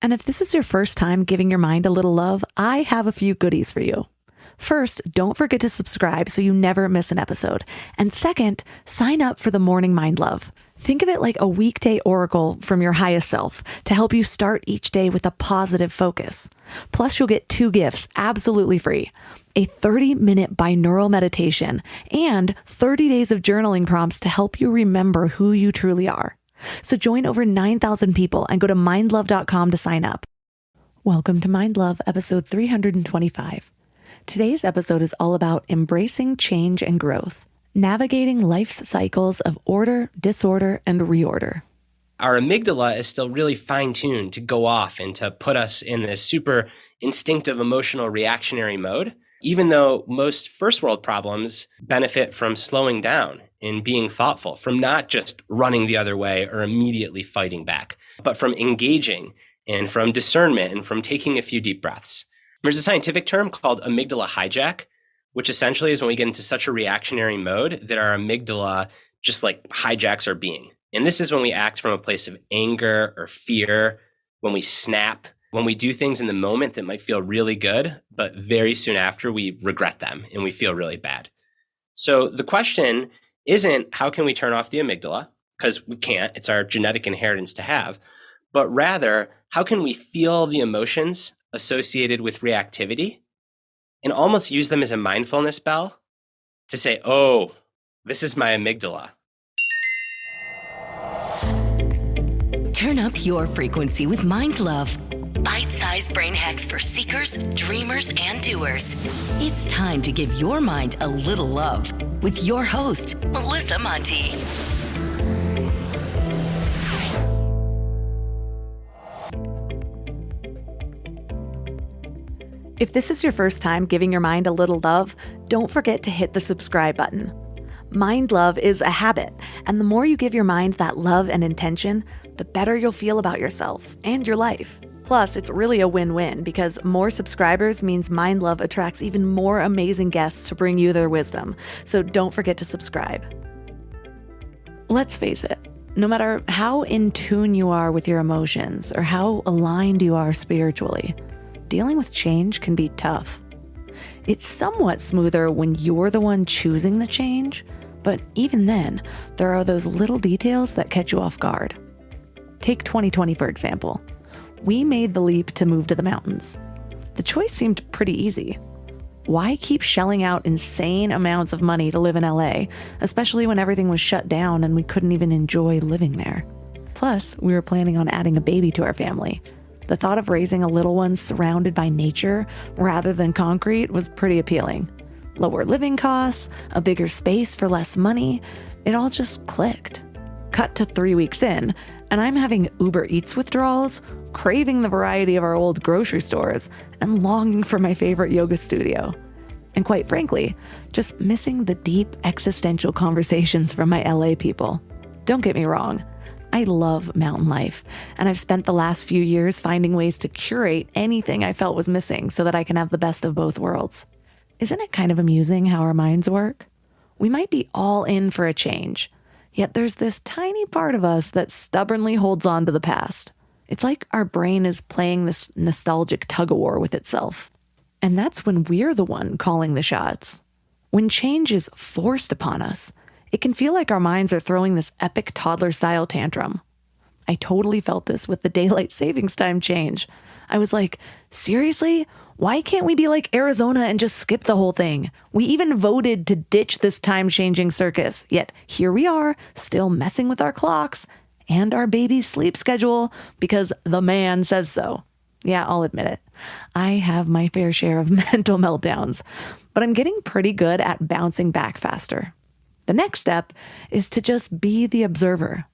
And if this is your first time giving your mind a little love, I have a few goodies for you. First, don't forget to subscribe so you never miss an episode. And second, sign up for the Morning Mind Love. Think of it like a weekday oracle from your highest self to help you start each day with a positive focus. Plus, you'll get 2 gifts absolutely free: a 30-minute binaural meditation and 30 days of journaling prompts to help you remember who you truly are. So join over 9,000 people and go to mindlove.com to sign up. Welcome to Mind Love, episode 325. Today's episode is all about embracing change and growth, navigating life's cycles of order, disorder, and reorder. Our amygdala is still really fine-tuned to go off and to put us in this super instinctive emotional reactionary mode, even though most first-world problems benefit from slowing down and being thoughtful, from not just running the other way or immediately fighting back, but from engaging and from discernment and from taking a few deep breaths. There's a scientific term called amygdala hijack, which essentially is when we get into such a reactionary mode that our amygdala just like hijacks our being. And this is when we act from a place of anger or fear, when we snap, when we do things in the moment that might feel really good, but very soon after we regret them and we feel really bad. So the question isn't how can we turn off the amygdala, because we can't, it's our genetic inheritance to have, but rather how can we feel the emotions associated with reactivity and almost use them as a mindfulness bell to say, oh, this is my amygdala. Turn up your frequency with Mind Love. Bite-sized brain hacks for seekers, dreamers, and doers. It's time to give your mind a little love with your host, Melissa Monti. If this is your first time giving your mind a little love, don't forget to hit the subscribe button. Mind love is a habit, and the more you give your mind that love and intention, the better you'll feel about yourself and your life. Plus, it's really a win-win because more subscribers means Mind Love attracts even more amazing guests to bring you their wisdom. So don't forget to subscribe. Let's face it, no matter how in tune you are with your emotions or how aligned you are spiritually, dealing with change can be tough. It's somewhat smoother when you're the one choosing the change, but even then, there are those little details that catch you off guard. Take 2020, for example. We made the leap to move to the mountains. The choice seemed pretty easy. Why keep shelling out insane amounts of money to live in LA, especially when everything was shut down and we couldn't even enjoy living there? Plus, we were planning on adding a baby to our family. The thought of raising a little one surrounded by nature rather than concrete was pretty appealing. Lower living costs, a bigger space for less money, it all just clicked. Cut to 3 weeks in, and I'm having Uber Eats withdrawals, craving the variety of our old grocery stores, and longing for my favorite yoga studio. And quite frankly, just missing the deep existential conversations from my LA people. Don't get me wrong, I love mountain life, and I've spent the last few years finding ways to curate anything I felt was missing so that I can have the best of both worlds. Isn't it kind of amusing how our minds work? We might be all in for a change, yet there's this tiny part of us that stubbornly holds on to the past. It's like our brain is playing this nostalgic tug-of-war with itself. And that's when we're the one calling the shots. When change is forced upon us, it can feel like our minds are throwing this epic toddler-style tantrum. I totally felt this with the daylight savings time change. I was like, seriously? Why can't we be like Arizona and just skip the whole thing? We even voted to ditch this time-changing circus, yet here we are, still messing with our clocks and our baby's sleep schedule because the man says so. Yeah, I'll admit it. I have my fair share of mental meltdowns, but I'm getting pretty good at bouncing back faster. The next step is to just be the observer.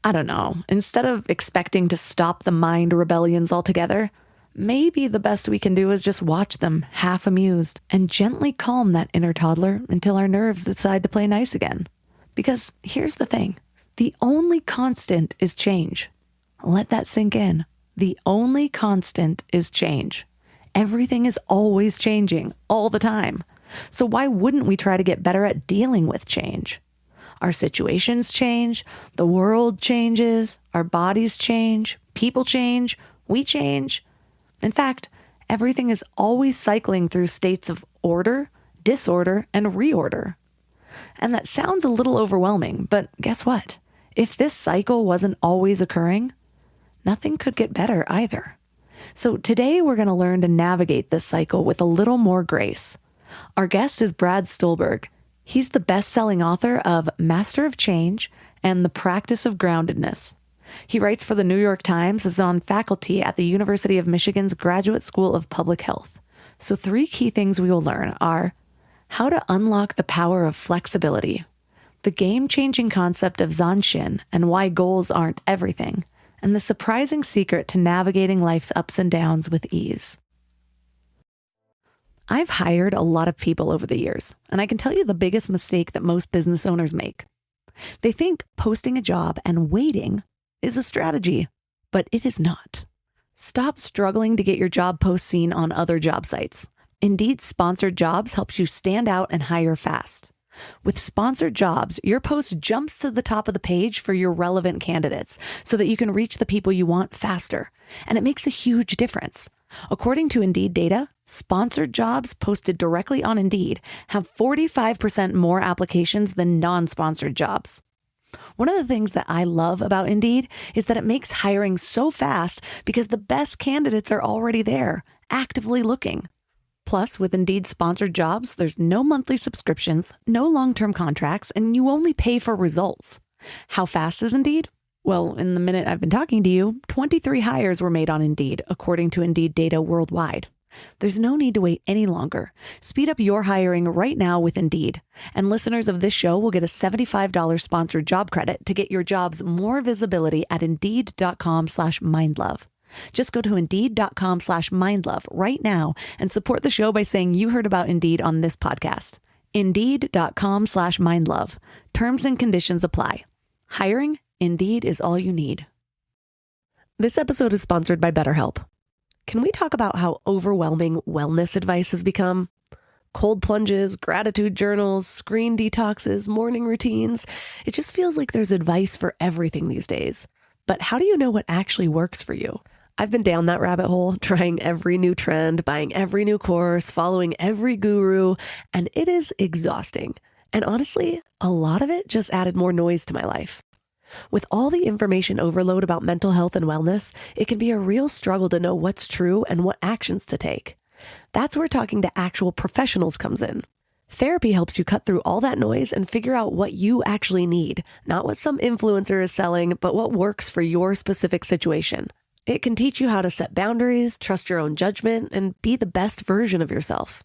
I don't know, instead of expecting to stop the mind rebellions altogether, maybe the best we can do is just watch them half amused and gently calm that inner toddler until our nerves decide to play nice again. Because here's the thing, the only constant is change. Let that sink in. The only constant is change. Everything is always changing, all the time. So why wouldn't we try to get better at dealing with change? Our situations change, the world changes, our bodies change, people change, We change. In fact, everything is always cycling through states of order, disorder, and reorder. And that sounds a little overwhelming, but guess what? If this cycle wasn't always occurring, nothing could get better either. So today we're going to learn to navigate this cycle with a little more grace. Our guest is Brad Stulberg. He's the best-selling author of Master of Change and The Practice of Groundedness. He writes for the New York Times and is on faculty at the University of Michigan's Graduate School of Public Health. So 3 key things we will learn are how to unlock the power of flexibility, the game-changing concept of Zanshin and why goals aren't everything, and the surprising secret to navigating life's ups and downs with ease. I've hired a lot of people over the years, and I can tell you the biggest mistake that most business owners make. They think posting a job and waiting is a strategy, but it is not. Stop struggling to get your job post seen on other job sites. Indeed, sponsored jobs helps you stand out and hire fast. With sponsored jobs, your post jumps to the top of the page for your relevant candidates so that you can reach the people you want faster. And it makes a huge difference. According to Indeed data, sponsored jobs posted directly on Indeed have 45% more applications than non-sponsored jobs. One of the things that I love about Indeed is that it makes hiring so fast because the best candidates are already there, actively looking. Plus, with Indeed sponsored jobs, there's no monthly subscriptions, no long-term contracts, and you only pay for results. How fast is Indeed? Well, in the minute I've been talking to you, 23 hires were made on Indeed, according to Indeed data worldwide. There's no need to wait any longer. Speed up your hiring right now with Indeed. And listeners of this show will get a $75 sponsored job credit to get your jobs more visibility at Indeed.com/mindlove. Just go to Indeed.com/mindlove right now and support the show by saying you heard about Indeed on this podcast. Indeed.com/mindlove. Terms and conditions apply. Hiring? Indeed is all you need. This episode is sponsored by BetterHelp. Can we talk about how overwhelming wellness advice has become? Cold plunges, gratitude journals, screen detoxes, morning routines. It just feels like there's advice for everything these days. But how do you know what actually works for you? I've been down that rabbit hole, trying every new trend, buying every new course, following every guru, and it is exhausting. And honestly, a lot of it just added more noise to my life. With all the information overload about mental health and wellness, it can be a real struggle to know what's true and what actions to take. That's where talking to actual professionals comes in. Therapy helps you cut through all that noise and figure out what you actually need, not what some influencer is selling, but what works for your specific situation. It can teach you how to set boundaries, trust your own judgment, and be the best version of yourself.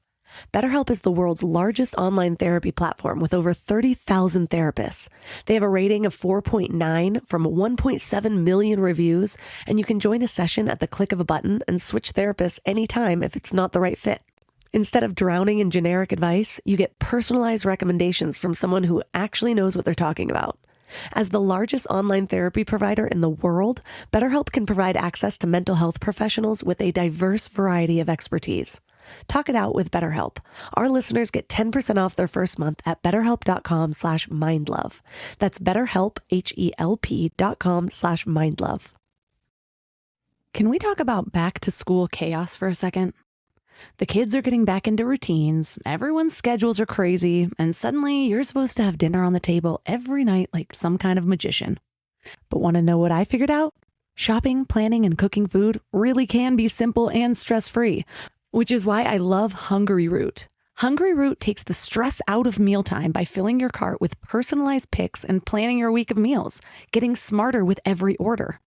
BetterHelp is the world's largest online therapy platform with over 30,000 therapists. They have a rating of 4.9 from 1.7 million reviews, and you can join a session at the click of a button and switch therapists anytime if it's not the right fit. Instead of drowning in generic advice, you get personalized recommendations from someone who actually knows what they're talking about. As the largest online therapy provider in the world, BetterHelp can provide access to mental health professionals with a diverse variety of expertise. Talk it out with BetterHelp. Our listeners get 10% off their first month at betterhelp.com/mindlove. That's BetterHelp, HELP.com/mindlove. Can we talk about back to school chaos for a second? The kids are getting back into routines, everyone's schedules are crazy, and suddenly you're supposed to have dinner on the table every night like some kind of magician. But want to know what I figured out? Shopping, planning, and cooking food really can be simple and stress-free, which is why I love Hungry Root. Hungry Root takes the stress out of mealtime by filling your cart with personalized picks and planning your week of meals, getting smarter with every order.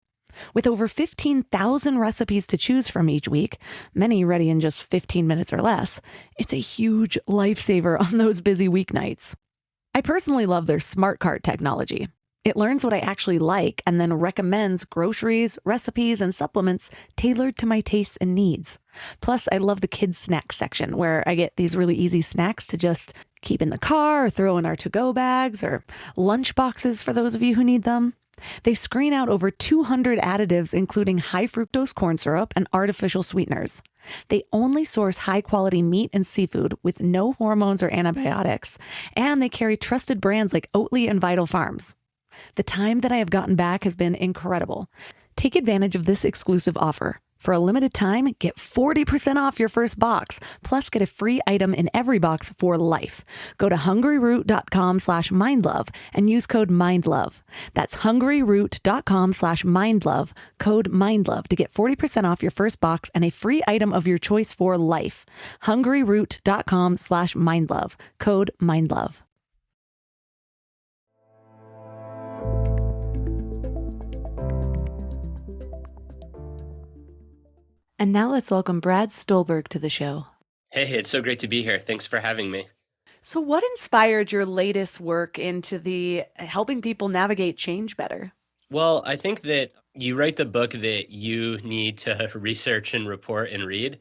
With over 15,000 recipes to choose from each week, many ready in just 15 minutes or less, it's a huge lifesaver on those busy weeknights. I personally love their Smart Cart technology. It learns what I actually like and then recommends groceries, recipes, and supplements tailored to my tastes and needs. Plus, I love the kids' snacks section where I get these really easy snacks to just keep in the car or throw in our to-go bags or lunch boxes for those of you who need them. They screen out over 200 additives, including high fructose corn syrup and artificial sweeteners. They only source high-quality meat and seafood with no hormones or antibiotics, and they carry trusted brands like Oatly and Vital Farms. The time that I have gotten back has been incredible. Take advantage of this exclusive offer. For a limited time, get 40% off your first box, plus get a free item in every box for life. Go to hungryroot.com/mindlove and use code MINDLOVE. That's hungryroot.com/mindlove, code MINDLOVE to get 40% off your first box and a free item of your choice for life. hungryroot.com/mindlove, code MINDLOVE. And now let's welcome Brad Stolberg to the show. Hey, it's so great to be here. Thanks for having me. So what inspired your latest work into the helping people navigate change better? Well, I think that you write the book that you need to research and report and read.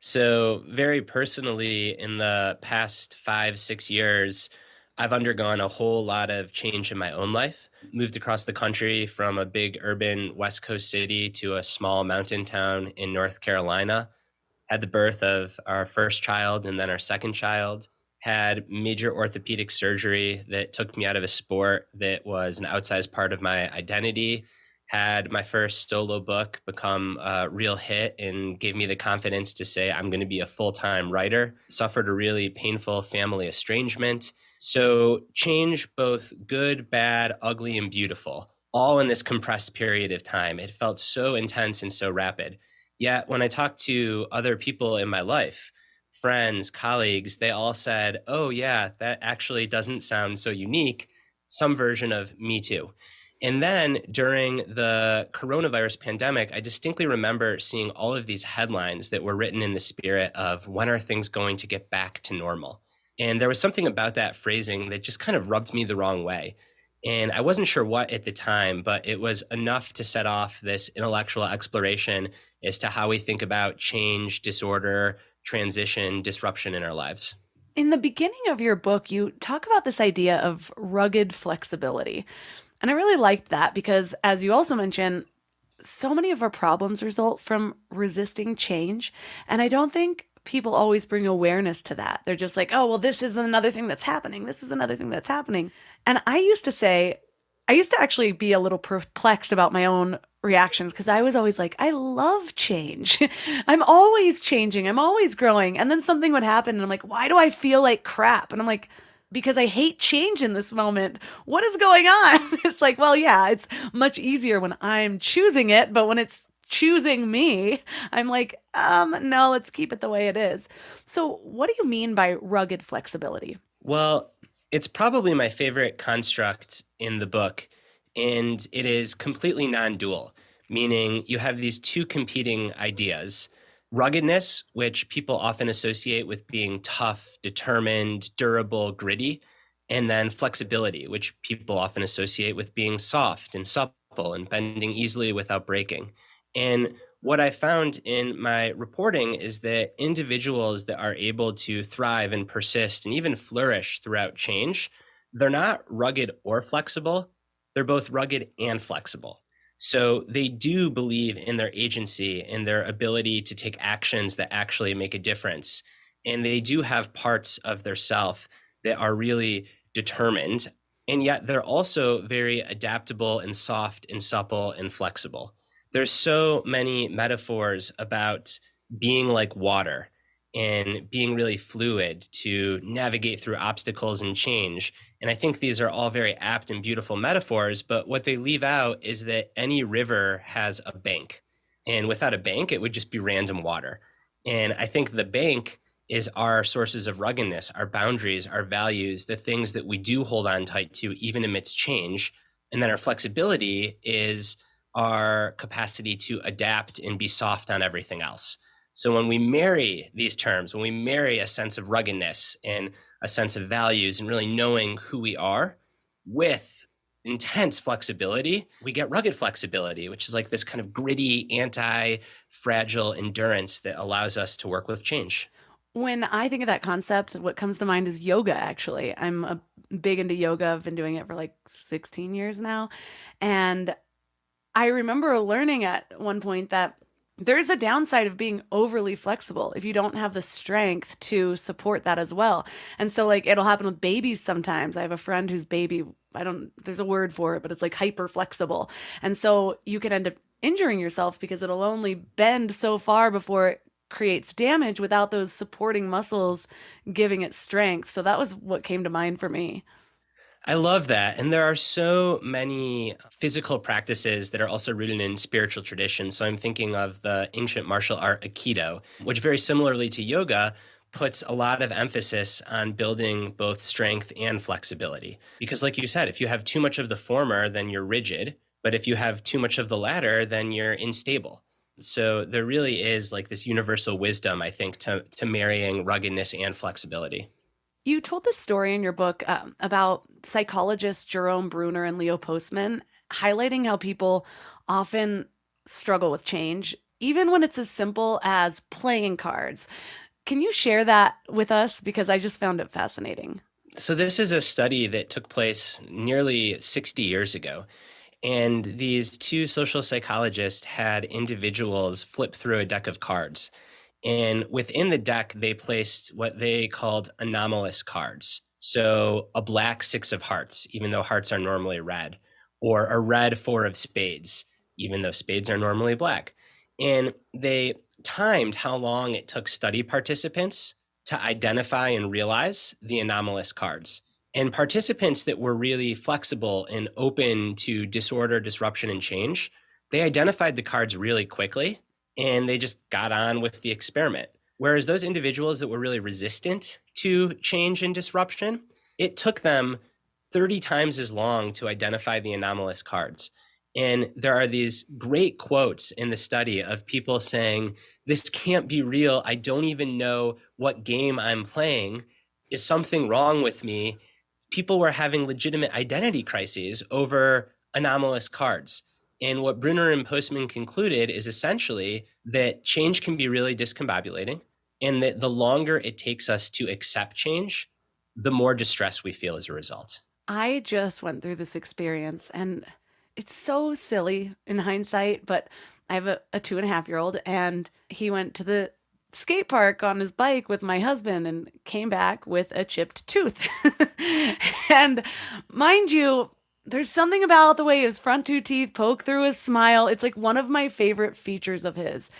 So very personally, in the past 5-6 years, I've undergone a whole lot of change in my own life. Moved across the country from a big urban West Coast city to a small mountain town in North Carolina. Had the birth of our first child and then our second child. Had major orthopedic surgery that took me out of a sport that was an outsized part of my identity. Had my first solo book become a real hit and gave me the confidence to say I'm going to be a full-time writer. Suffered a really painful family estrangement. So change, both good, bad, ugly, and beautiful, all in this compressed period of time. It felt so intense and so rapid. Yet when I talked to other people in my life, friends, colleagues, they all said, oh yeah, that actually doesn't sound so unique. Some version of me too. And then during the coronavirus pandemic, I distinctly remember seeing all of these headlines that were written in the spirit of when are things going to get back to normal? And there was something about that phrasing that just kind of rubbed me the wrong way. And I wasn't sure what at the time, but it was enough to set off this intellectual exploration as to how we think about change, disorder, transition, disruption in our lives. In the beginning of your book, you talk about this idea of rugged flexibility. And I really liked that because, as you also mentioned, so many of our problems result from resisting change. And I don't think people always bring awareness to that. They're just like, oh, well, this is another thing that's happening. This is another thing that's happening. And I used to actually be a little perplexed about my own reactions because I was always like, I love change. I'm always changing. I'm always growing. And then something would happen and I'm like, why do I feel like crap? And I'm like, because I hate change in this moment. What is going on? It's like, well, yeah, it's much easier when I'm choosing it, but when it's choosing me, I'm like, no, let's keep it the way it is. So what do you mean by rugged flexibility? Well, it's probably my favorite construct in the book, and it is completely non-dual, meaning you have these two competing ideas. Ruggedness, which people often associate with being tough, determined, durable, gritty, and then flexibility, which people often associate with being soft and supple and bending easily without breaking. And what I found in my reporting is that individuals that are able to thrive and persist and even flourish throughout change, they're not rugged or flexible. They're both rugged and flexible. So they do believe in their agency and their ability to take actions that actually make a difference. And they do have parts of their self that are really determined. And yet they're also very adaptable and soft and supple and flexible. There's so many metaphors about being like water and being really fluid to navigate through obstacles and change. And I think these are all very apt and beautiful metaphors, but what they leave out is that any river has a bank. And without a bank, it would just be random water. And I think the bank is our sources of ruggedness, our boundaries, our values, the things that we do hold on tight to, even amidst change. And then our flexibility is our capacity to adapt and be soft on everything else. So when we marry these terms, when we marry a sense of ruggedness and a sense of values and really knowing who we are with intense flexibility, we get rugged flexibility, which is like this kind of gritty, anti-fragile endurance that allows us to work with change. When I think of that concept, what comes to mind is yoga, actually. I'm big into yoga. I've been doing it for like 16 years now. And I remember learning at one point that there's a downside of being overly flexible if you don't have the strength to support that as well. And so like it'll happen with babies sometimes. I have a friend whose baby, there's a word for it, but it's like hyper flexible. And so you can end up injuring yourself because it'll only bend so far before it creates damage without those supporting muscles giving it strength. So that was what came to mind for me. I love that. And there are so many physical practices that are also rooted in spiritual tradition. So I'm thinking of the ancient martial art Aikido, which very similarly to yoga puts a lot of emphasis on building both strength and flexibility. Because like you said, if you have too much of the former, then you're rigid. But if you have too much of the latter, then you're unstable. So there really is like this universal wisdom, I think, to marrying ruggedness and flexibility. You told this story in your book about psychologists Jerome Bruner and Leo Postman, highlighting how people often struggle with change, even when it's as simple as playing cards. Can you share that with us? Because I just found it fascinating. So this is a study that took place nearly 60 years ago. And these two social psychologists had individuals flip through a deck of cards. And within the deck, they placed what they called anomalous cards. So a black six of hearts, even though hearts are normally red, or a red four of spades, even though spades are normally black. And they timed how long it took study participants to identify and realize the anomalous cards. And participants that were really flexible and open to disorder, disruption, and change, they identified the cards really quickly and they just got on with the experiment. Whereas those individuals that were really resistant to change and disruption, it took them 30 times as long to identify the anomalous cards. And there are these great quotes in the study of people saying, "This can't be real. I don't even know what game I'm playing. Is something wrong with me?" People were having legitimate identity crises over anomalous cards. And what Bruner and Postman concluded is essentially that change can be really discombobulating, and that the longer it takes us to accept change, the more distress we feel as a result. I just went through this experience and it's so silly in hindsight, but I have a 2.5-year-old and he went to the skate park on his bike with my husband and came back with a chipped tooth. And mind you, there's something about the way his front two teeth poke through his smile. It's like one of my favorite features of his.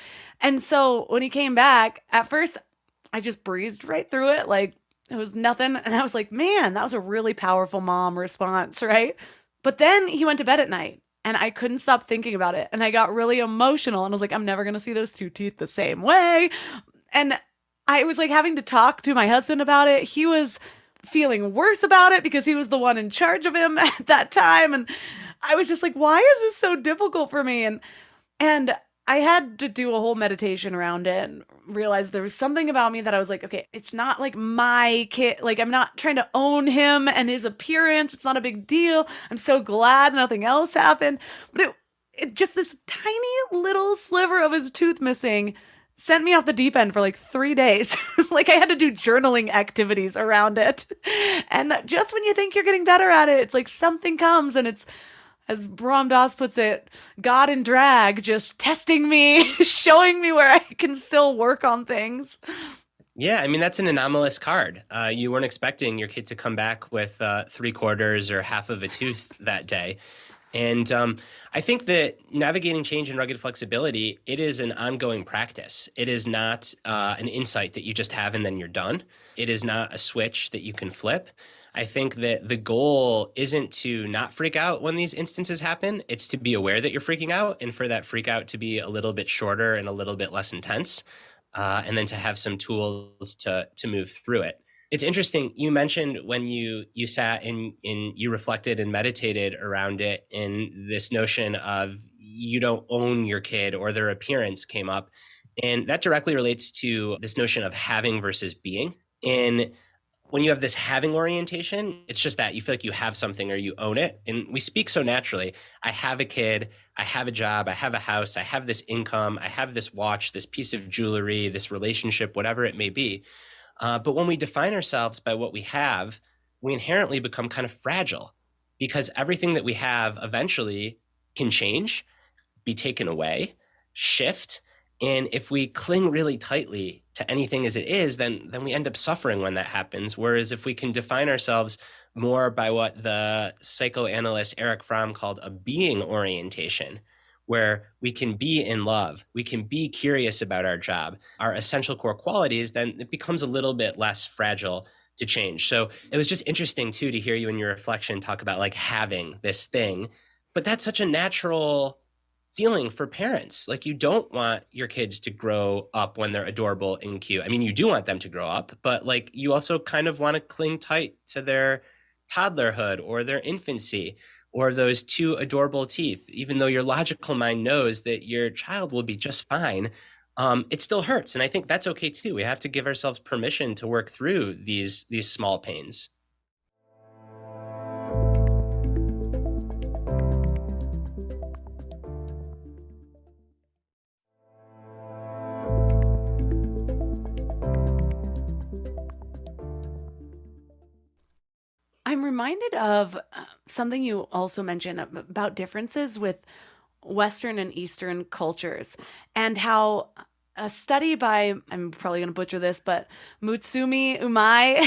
And so when he came back, at first I just breezed right through it like it was nothing. And I was like, man, that was a really powerful mom response, right? But then he went to bed at night and I couldn't stop thinking about it. And I got really emotional and I was like, I'm never going to see those two teeth the same way. And I was like having to talk to my husband about it. He was feeling worse about it because he was the one in charge of him at that time. And I was just like, why is this so difficult for me? And I had to do a whole meditation around it and realize there was something about me that I was like, okay, it's not like my kid. Like I'm not trying to own him and his appearance. It's not a big deal. I'm so glad nothing else happened. But it just this tiny little sliver of his tooth missing sent me off the deep end for like 3 days. Like I had to do journaling activities around it. And just when you think you're getting better at it, it's like something comes and it's, as Ram Dass puts it, God in drag, just testing me, showing me where I can still work on things. Yeah, I mean, that's an anomalous card. You weren't expecting your kid to come back with 3/4 or half of a tooth that day. And I think that navigating change and rugged flexibility, it is an ongoing practice. It is not an insight that you just have and then you're done. It is not a switch that you can flip. I think that the goal isn't to not freak out when these instances happen. It's to be aware that you're freaking out and for that freak out to be a little bit shorter and a little bit less intense, and then to have some tools to move through it. It's interesting. You mentioned when you sat and you reflected and meditated around it, and this notion of you don't own your kid or their appearance came up. And that directly relates to this notion of having versus being. And when you have this having orientation, it's just that you feel like you have something or you own it. And we speak so naturally. I have a kid, I have a job, I have a house, I have this income, I have this watch, this piece of jewelry, this relationship, whatever it may be. But when we define ourselves by what we have, we inherently become kind of fragile because everything that we have eventually can change, be taken away, shift. And if we cling really tightly to anything as it is, then we end up suffering when that happens. Whereas if we can define ourselves more by what the psychoanalyst Eric Fromm called a being orientation, where we can be in love, we can be curious about our job, our essential core qualities, then it becomes a little bit less fragile to change. So it was just interesting too to hear you in your reflection talk about like having this thing, but that's such a natural feeling for parents. Like you don't want your kids to grow up when they're adorable and cute. I mean, you do want them to grow up, but like you also kind of want to cling tight to their toddlerhood or their infancy or those two adorable teeth. Even though your logical mind knows that your child will be just fine, it still hurts. And I think that's okay too. We have to give ourselves permission to work through these small pains. I'm reminded of something you also mentioned about differences with Western and Eastern cultures, and how a study by, I'm probably going to butcher this, but Mutsumi Umai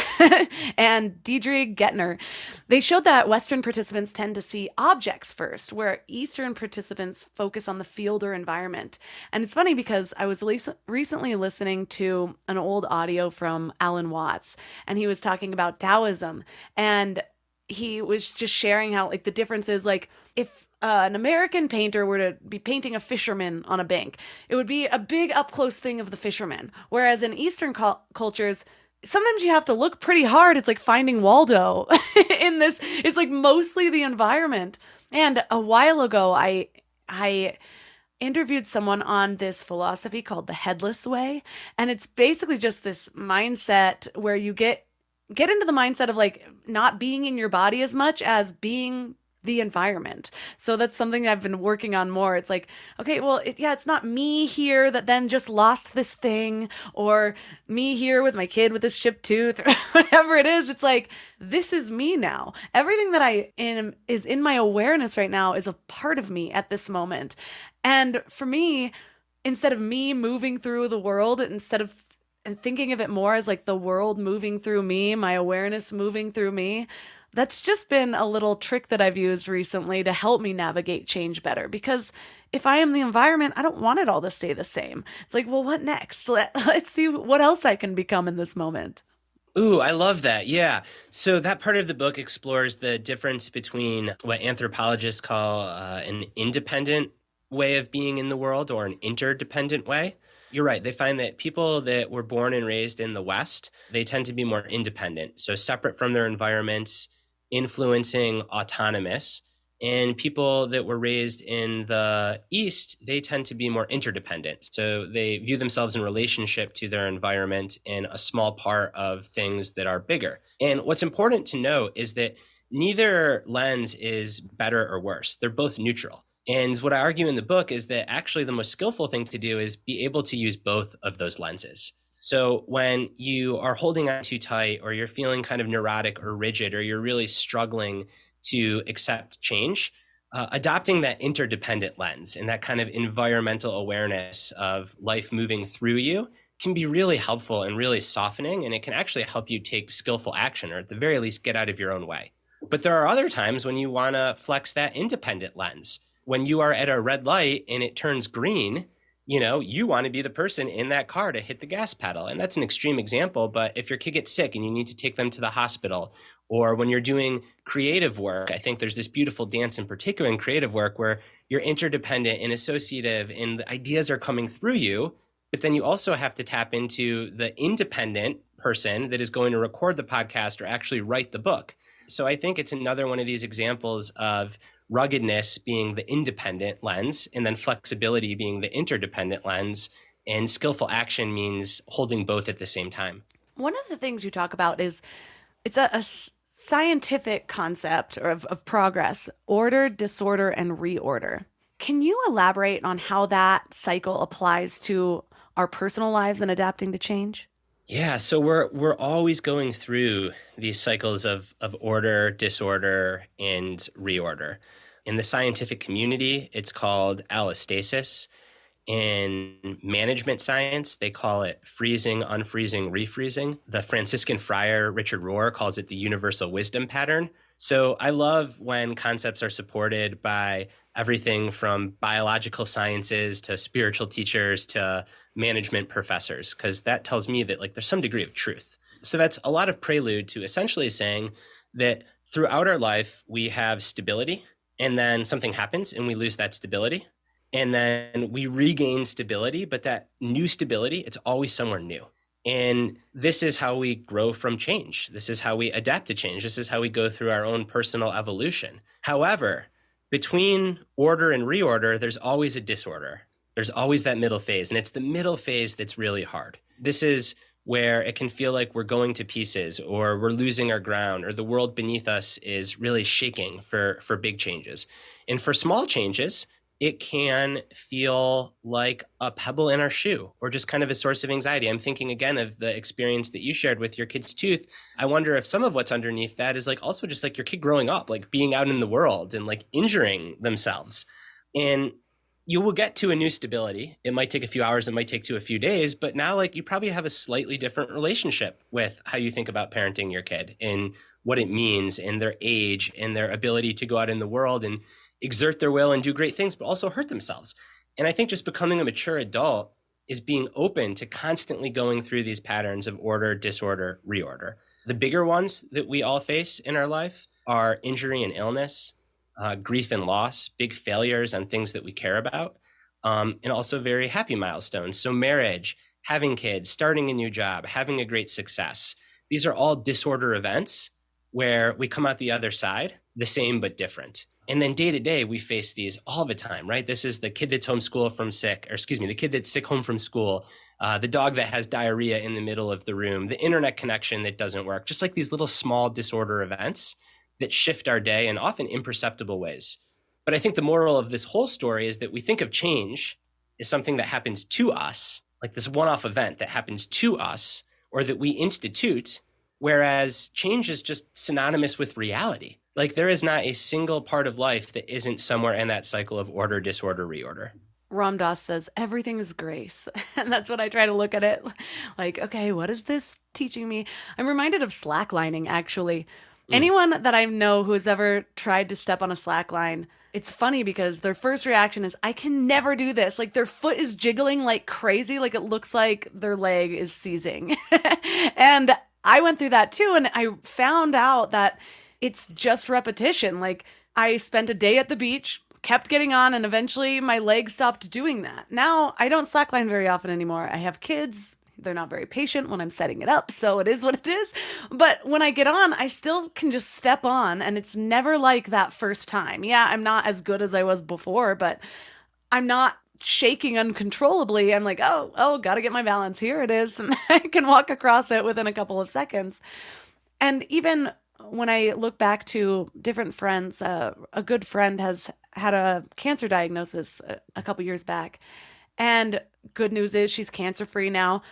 and Deidre Gettner, they showed that Western participants tend to see objects first, where Eastern participants focus on the field or environment. And it's funny because I was recently listening to an old audio from Alan Watts, and he was talking about Taoism, and he was just sharing how like the difference is like if an American painter were to be painting a fisherman on a bank, it would be a big up close thing of the fisherman. Whereas in Eastern cultures, sometimes you have to look pretty hard. It's like finding Waldo in this. It's like mostly the environment. And a while ago, I interviewed someone on this philosophy called the headless way. And it's basically just this mindset where you get into the mindset of like not being in your body as much as being the environment. So that's something I've been working on more. It's like, okay, well, it's not me here that then just lost this thing, or me here with my kid with this chipped tooth, or whatever it is. It's like, this is me now. Everything that I am is in my awareness right now is a part of me at this moment. And for me, instead of me moving through the world, and thinking of it more as like the world moving through me, my awareness moving through me, that's just been a little trick that I've used recently to help me navigate change better. Because if I am the environment, I don't want it all to stay the same. It's like, well, what next? Let's see what else I can become in this moment. Ooh, I love that. Yeah. So that part of the book explores the difference between what anthropologists call an independent way of being in the world or an interdependent way. You're right. They find that people that were born and raised in the West, they tend to be more independent, so separate from their environments, influencing, autonomous. And people that were raised in the East, they tend to be more interdependent. So they view themselves in relationship to their environment and a small part of things that are bigger. And what's important to note is that neither lens is better or worse. They're both neutral. And what I argue in the book is that actually the most skillful thing to do is be able to use both of those lenses. So when you are holding on too tight, or you're feeling kind of neurotic or rigid, or you're really struggling to accept change, adopting that interdependent lens and that kind of environmental awareness of life moving through you can be really helpful and really softening. And it can actually help you take skillful action, or at the very least, get out of your own way. But there are other times when you want to flex that independent lens. When you are at a red light and it turns green, you want to be the person in that car to hit the gas pedal. And that's an extreme example, but if your kid gets sick and you need to take them to the hospital, or when you're doing creative work, I think there's this beautiful dance in particular in creative work where you're interdependent and associative and the ideas are coming through you, but then you also have to tap into the independent person that is going to record the podcast or actually write the book. So I think it's another one of these examples of ruggedness being the independent lens, and then flexibility being the interdependent lens, and skillful action means holding both at the same time. One of the things you talk about is it's a scientific concept of progress: order, disorder, and reorder. Can you elaborate on how that cycle applies to our personal lives and adapting to change? Yeah, so we're always going through these cycles of order, disorder, and reorder. In the scientific community, it's called allostasis. In management science, they call it freezing, unfreezing, refreezing. The Franciscan friar Richard Rohr calls it the universal wisdom pattern. So I love when concepts are supported by everything from biological sciences to spiritual teachers to management professors, because that tells me that like there's some degree of truth. So that's a lot of prelude to essentially saying that throughout our life, we have stability, and then something happens and we lose that stability. And then we regain stability, but that new stability, it's always somewhere new. And this is how we grow from change. This is how we adapt to change. This is how we go through our own personal evolution. However, between order and reorder, there's always a disorder. There's always that middle phase. And it's the middle phase that's really hard. This is where it can feel like we're going to pieces, or we're losing our ground, or the world beneath us is really shaking for big changes. And for small changes, it can feel like a pebble in our shoe, or just kind of a source of anxiety. I'm thinking again of the experience that you shared with your kid's tooth. I wonder if some of what's underneath that is like also just like your kid growing up, like being out in the world and like injuring themselves. And you will get to a new stability. It might take a few hours, it might take to a few days, but now like you probably have a slightly different relationship with how you think about parenting your kid and what it means, and their age and their ability to go out in the world and exert their will and do great things, but also hurt themselves. And I think just becoming a mature adult is being open to constantly going through these patterns of order, disorder, reorder. The bigger ones that we all face in our life are injury and illness, grief and loss, big failures on things that we care about, and also very happy milestones. So marriage, having kids, starting a new job, having a great success. These are all disorder events where we come out the other side the same but different. And then day to day, we face these all the time, right? This is the kid that's the kid that's sick home from school, the dog that has diarrhea in the middle of the room, the internet connection that doesn't work, just like these little small disorder events that shift our day in often imperceptible ways. But I think the moral of this whole story is that we think of change as something that happens to us, like this one-off event that happens to us or that we institute, whereas change is just synonymous with reality. Like there is not a single part of life that isn't somewhere in that cycle of order, disorder, reorder. Ram Dass says, everything is grace. And that's what I try to look at it. Like, okay, what is this teaching me? I'm reminded of slacklining, actually. Anyone that I know who has ever tried to step on a slack line, it's funny because their first reaction is, I can never do this. Like their foot is jiggling like crazy. Like it looks like their leg is seizing. And I went through that too. And I found out that it's just repetition. Like I spent a day at the beach, kept getting on, and eventually my leg stopped doing that. Now I don't slackline very often anymore. I have kids. They're not very patient when I'm setting it up, so it is what it is. But when I get on, I still can just step on, and it's never like that first time. Yeah, I'm not as good as I was before, but I'm not shaking uncontrollably. I'm like, oh, gotta get my balance. Here it is. And I can walk across it within a couple of seconds. And even when I look back to different friends, a good friend has had a cancer diagnosis a couple years back. And good news is she's cancer-free now.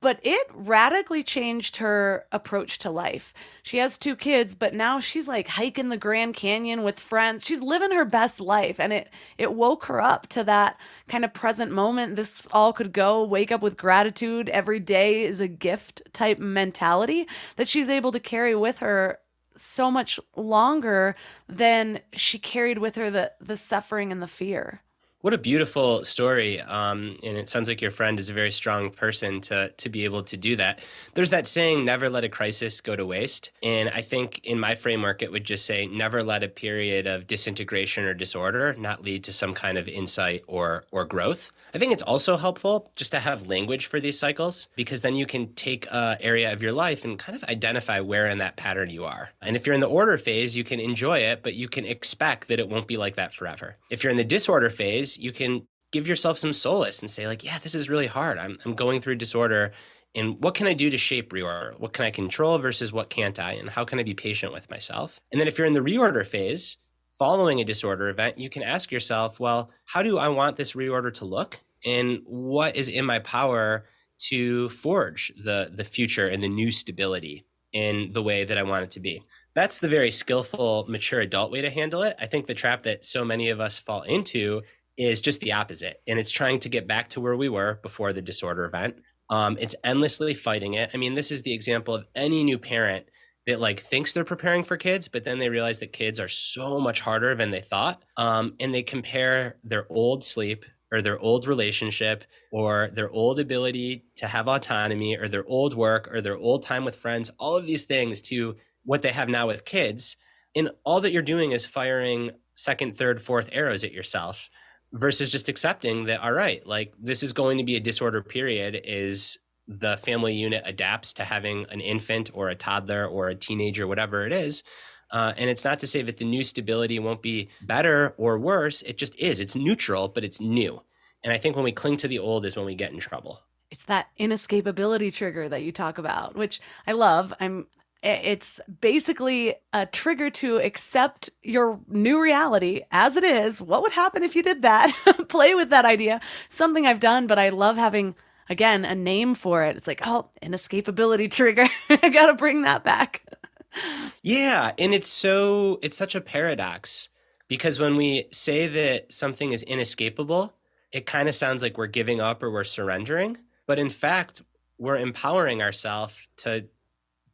But it radically changed her approach to life. She has 2 kids, but now she's like hiking the Grand Canyon with friends. She's living her best life. And it woke her up to that kind of present moment. This all could go, wake up with gratitude. Every day is a gift type mentality that she's able to carry with her so much longer than she carried with her the suffering and the fear. What a beautiful story. And it sounds like your friend is a very strong person to be able to do that. There's that saying, never let a crisis go to waste. And I think in my framework, it would just say, never let a period of disintegration or disorder not lead to some kind of insight or growth. I think it's also helpful just to have language for these cycles, because then you can take an area of your life and kind of identify where in that pattern you are. And if you're in the order phase, you can enjoy it, but you can expect that it won't be like that forever. If you're in the disorder phase, you can give yourself some solace and say like, yeah, this is really hard. I'm going through disorder. And what can I do to shape reorder? What can I control versus what can't I? And how can I be patient with myself? And then if you're in the reorder phase, following a disorder event, you can ask yourself, well, how do I want this reorder to look? And what is in my power to forge the future and the new stability in the way that I want it to be? That's the very skillful, mature adult way to handle it. I think the trap that so many of us fall into is just the opposite. And it's trying to get back to where we were before the disorder event. It's endlessly fighting it. I mean, this is the example of any new parent that like thinks they're preparing for kids, but then they realize that kids are so much harder than they thought. And they compare their old sleep or their old relationship or their old ability to have autonomy or their old work or their old time with friends, all of these things to what they have now with kids. And all that you're doing is firing second, third, fourth arrows at yourself versus just accepting that, all right, like this is going to be a disorder period is the family unit adapts to having an infant or a toddler or a teenager, whatever it is. And it's not to say that the new stability won't be better or worse. It just is. It's neutral, but it's new. And I think when we cling to the old is when we get in trouble. It's that inescapability trigger that you talk about, which I love. It's basically a trigger to accept your new reality as it is. What would happen if you did that? Play with that idea. Something I've done, but I love having, again, a name for it. It's like, oh, inescapability trigger. I got to bring that back. Yeah. And it's such a paradox because when we say that something is inescapable, it kind of sounds like we're giving up or we're surrendering. But in fact, we're empowering ourselves to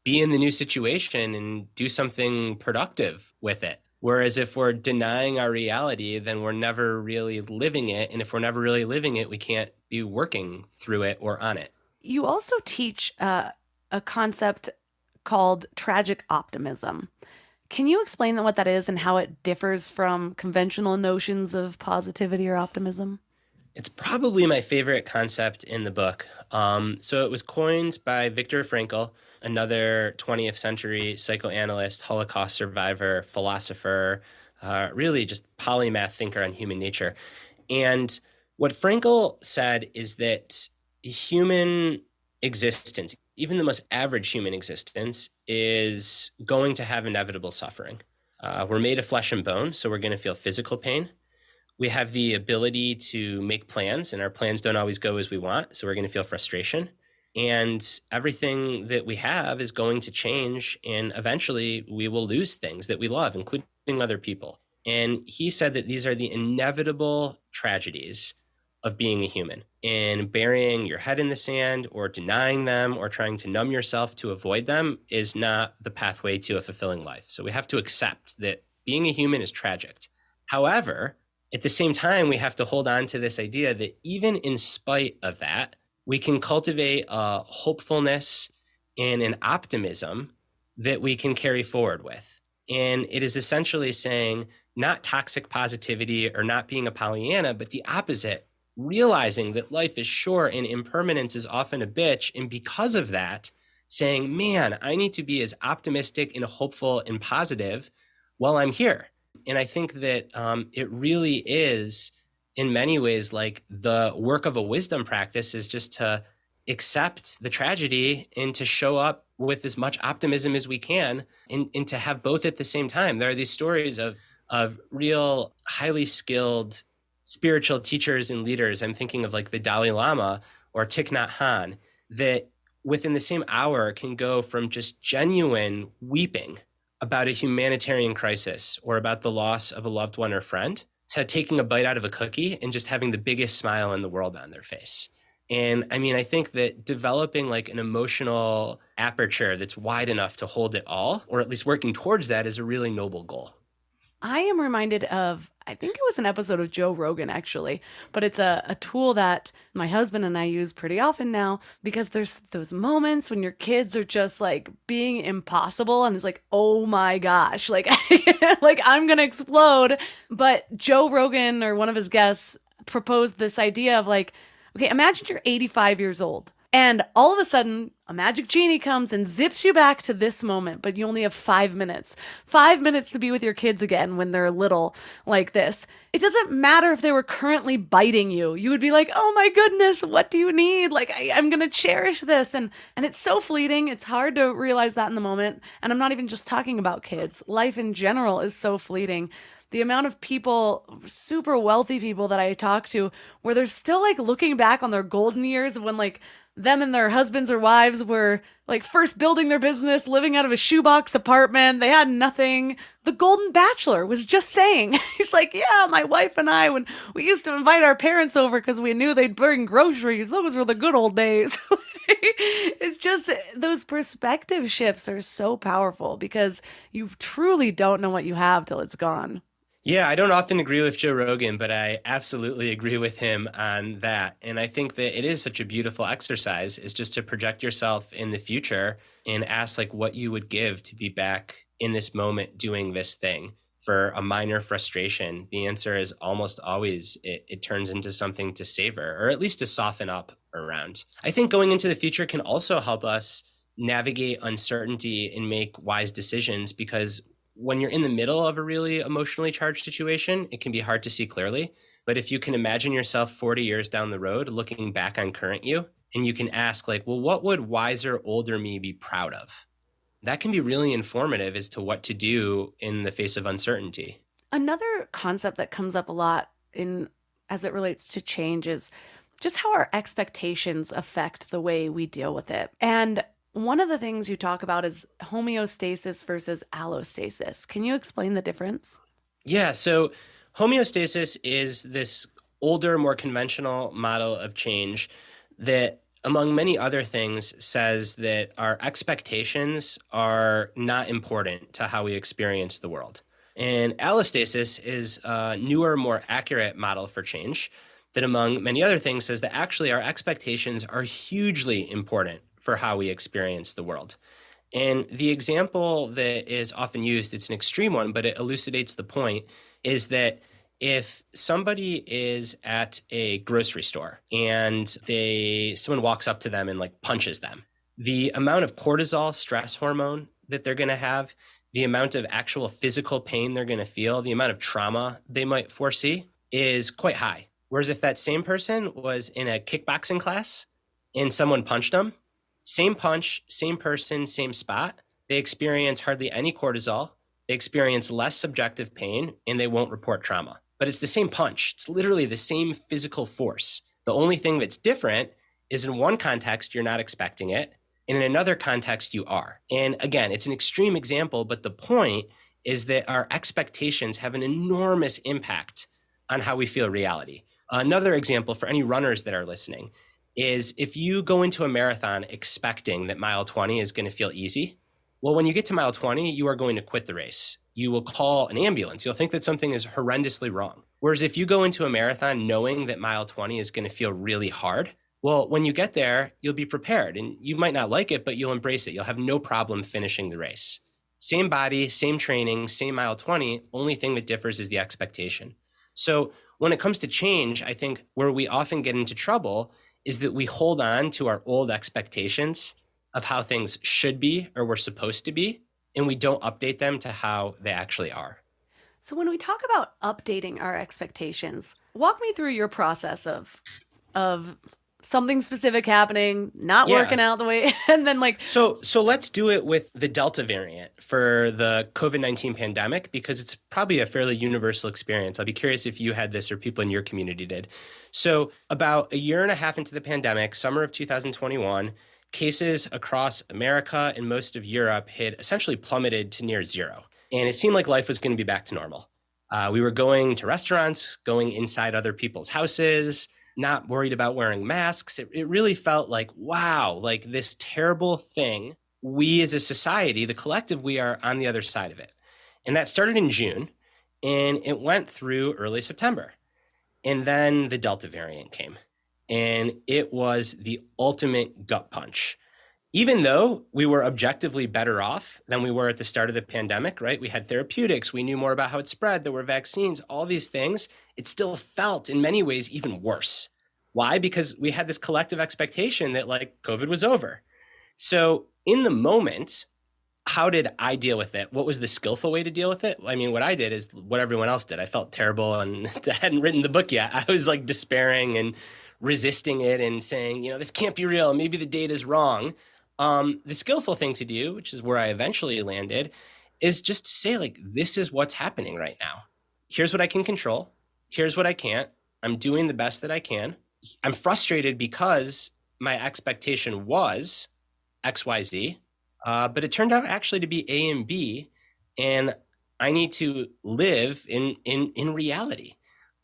be in the new situation and do something productive with it. Whereas if we're denying our reality, then we're never really living it. And if we're never really living it, we can't be working through it or on it. You also teach a concept called tragic optimism. Can you explain what that is and how it differs from conventional notions of positivity or optimism? It's probably my favorite concept in the book. So it was coined by Viktor Frankl, another 20th century psychoanalyst, Holocaust survivor, philosopher, really just polymath thinker on human nature. And what Frankl said is that human existence, even the most average human existence, is going to have inevitable suffering. We're made of flesh and bone, so we're going to feel physical pain. We have the ability to make plans, and our plans don't always go as we want, so we're going to feel frustration. And everything that we have is going to change, and eventually we will lose things that we love, including other people. And he said that these are the inevitable tragedies of being a human. And burying your head in the sand or denying them or trying to numb yourself to avoid them is not the pathway to a fulfilling life. So we have to accept that being a human is tragic. However, at the same time, we have to hold on to this idea that even in spite of that, we can cultivate a hopefulness and an optimism that we can carry forward with. And it is essentially saying not toxic positivity or not being a Pollyanna, but the opposite, realizing that life is short and impermanence is often a bitch. And because of that, saying, man, I need to be as optimistic and hopeful and positive while I'm here. And I think that it really is, in many ways, like the work of a wisdom practice is just to accept the tragedy and to show up with as much optimism as we can and to have both at the same time. There are these stories of real highly skilled spiritual teachers and leaders. I'm thinking of like the Dalai Lama or Thich Nhat Hanh, that within the same hour can go from just genuine weeping about a humanitarian crisis or about the loss of a loved one or friend to taking a bite out of a cookie and just having the biggest smile in the world on their face. And I mean, I think that developing like an emotional aperture that's wide enough to hold it all, or at least working towards that, is a really noble goal. I am reminded of, I think it was an episode of Joe Rogan, actually, but it's a tool that my husband and I use pretty often now, because there's those moments when your kids are just like being impossible and it's like, oh my gosh, like, like I'm going to explode. But Joe Rogan, or one of his guests, proposed this idea of like, okay, imagine you're 85 years old. And all of a sudden, a magic genie comes and zips you back to this moment, but you only have 5 minutes. 5 minutes to be with your kids again when they're little like this. It doesn't matter if they were currently biting you. You would be like, oh my goodness, what do you need? Like, I'm going to cherish this. And it's so fleeting. It's hard to realize that in the moment. And I'm not even just talking about kids. Life in general is so fleeting. The amount of people, super wealthy people that I talk to, where they're still like looking back on their golden years of when like them and their husbands or wives were like first building their business, living out of a shoebox apartment. They had nothing. The Golden Bachelor was just saying, he's like, yeah, my wife and I, when we used to invite our parents over because we knew they'd bring groceries, those were the good old days. It's just those perspective shifts are so powerful because you truly don't know what you have till it's gone. Yeah, I don't often agree with Joe Rogan, but I absolutely agree with him on that. And I think that it is such a beautiful exercise is just to project yourself in the future and ask like what you would give to be back in this moment doing this thing. For a minor frustration, the answer is almost always it turns into something to savor or at least to soften up around. I think going into the future can also help us navigate uncertainty and make wise decisions because when you're in the middle of a really emotionally charged situation, it can be hard to see clearly. But if you can imagine yourself 40 years down the road, looking back on current you, and you can ask, like, well, what would wiser, older me be proud of? That can be really informative as to what to do in the face of uncertainty. Another concept that comes up a lot in as it relates to change is just how our expectations affect the way we deal with it. And one of the things you talk about is homeostasis versus allostasis. Can you explain the difference? Yeah, so homeostasis is this older, more conventional model of change that, among many other things, says that our expectations are not important to how we experience the world. And allostasis is a newer, more accurate model for change that, among many other things, says that actually our expectations are hugely important for how we experience the world. And the example that is often used, it's an extreme one, but it elucidates the point, is that if somebody is at a grocery store and someone walks up to them and like punches them, the amount of cortisol, stress hormone that they're going to have, the amount of actual physical pain they're going to feel, the amount of trauma they might foresee is quite high. Whereas if that same person was in a kickboxing class and someone punched them, same punch, same person, same spot, they experience hardly any cortisol, they experience less subjective pain, and they won't report trauma. But it's the same punch. It's literally the same physical force. The only thing that's different is in one context, you're not expecting it. And in another context, you are. And again, it's an extreme example, but the point is that our expectations have an enormous impact on how we feel reality. Another example for any runners that are listening is if you go into a marathon expecting that mile 20 is going to feel easy, well, when you get to mile 20, you are going to quit the race. You will call an ambulance. You'll think that something is horrendously wrong. Whereas if you go into a marathon knowing that mile 20 is going to feel really hard, well, when you get there, you'll be prepared and you might not like it, but you'll embrace it. You'll have no problem finishing the race. Same body, same training, same mile 20, only thing that differs is the expectation. So when it comes to change, I think where we often get into trouble is that we hold on to our old expectations of how things should be or were supposed to be, and we don't update them to how they actually are. So when we talk about updating our expectations, walk me through your process of something specific happening, not working out the way, and then like So let's do it with the Delta variant for the COVID-19 pandemic, because it's probably a fairly universal experience. I'll be curious if you had this or people in your community did. So about a year and a half into the pandemic, summer of 2021, cases across America and most of Europe had essentially plummeted to near zero. And it seemed like life was going to be back to normal. We were going to restaurants, going inside other people's houses, not worried about wearing masks. It really felt like, wow, like this terrible thing. We as a society, the collective, we are on the other side of it. And that started in June and it went through early September. And then the Delta variant came and it was the ultimate gut punch. Even though we were objectively better off than we were at the start of the pandemic, right? We had therapeutics, we knew more about how it spread, there were vaccines, all these things, it still felt in many ways even worse. Why? Because we had this collective expectation that like COVID was over. So in the moment, how did I deal with it? What was the skillful way to deal with it? I mean, what I did is what everyone else did. I felt terrible and I hadn't written the book yet. I was like despairing and resisting it and saying, this can't be real. Maybe the data's wrong. The skillful thing to do, which is where I eventually landed, is just to say, like, this is what's happening right now. Here's what I can control. Here's what I can't. I'm doing the best that I can. I'm frustrated because my expectation was XYZ, but it turned out actually to be A and B, and I need to live in reality.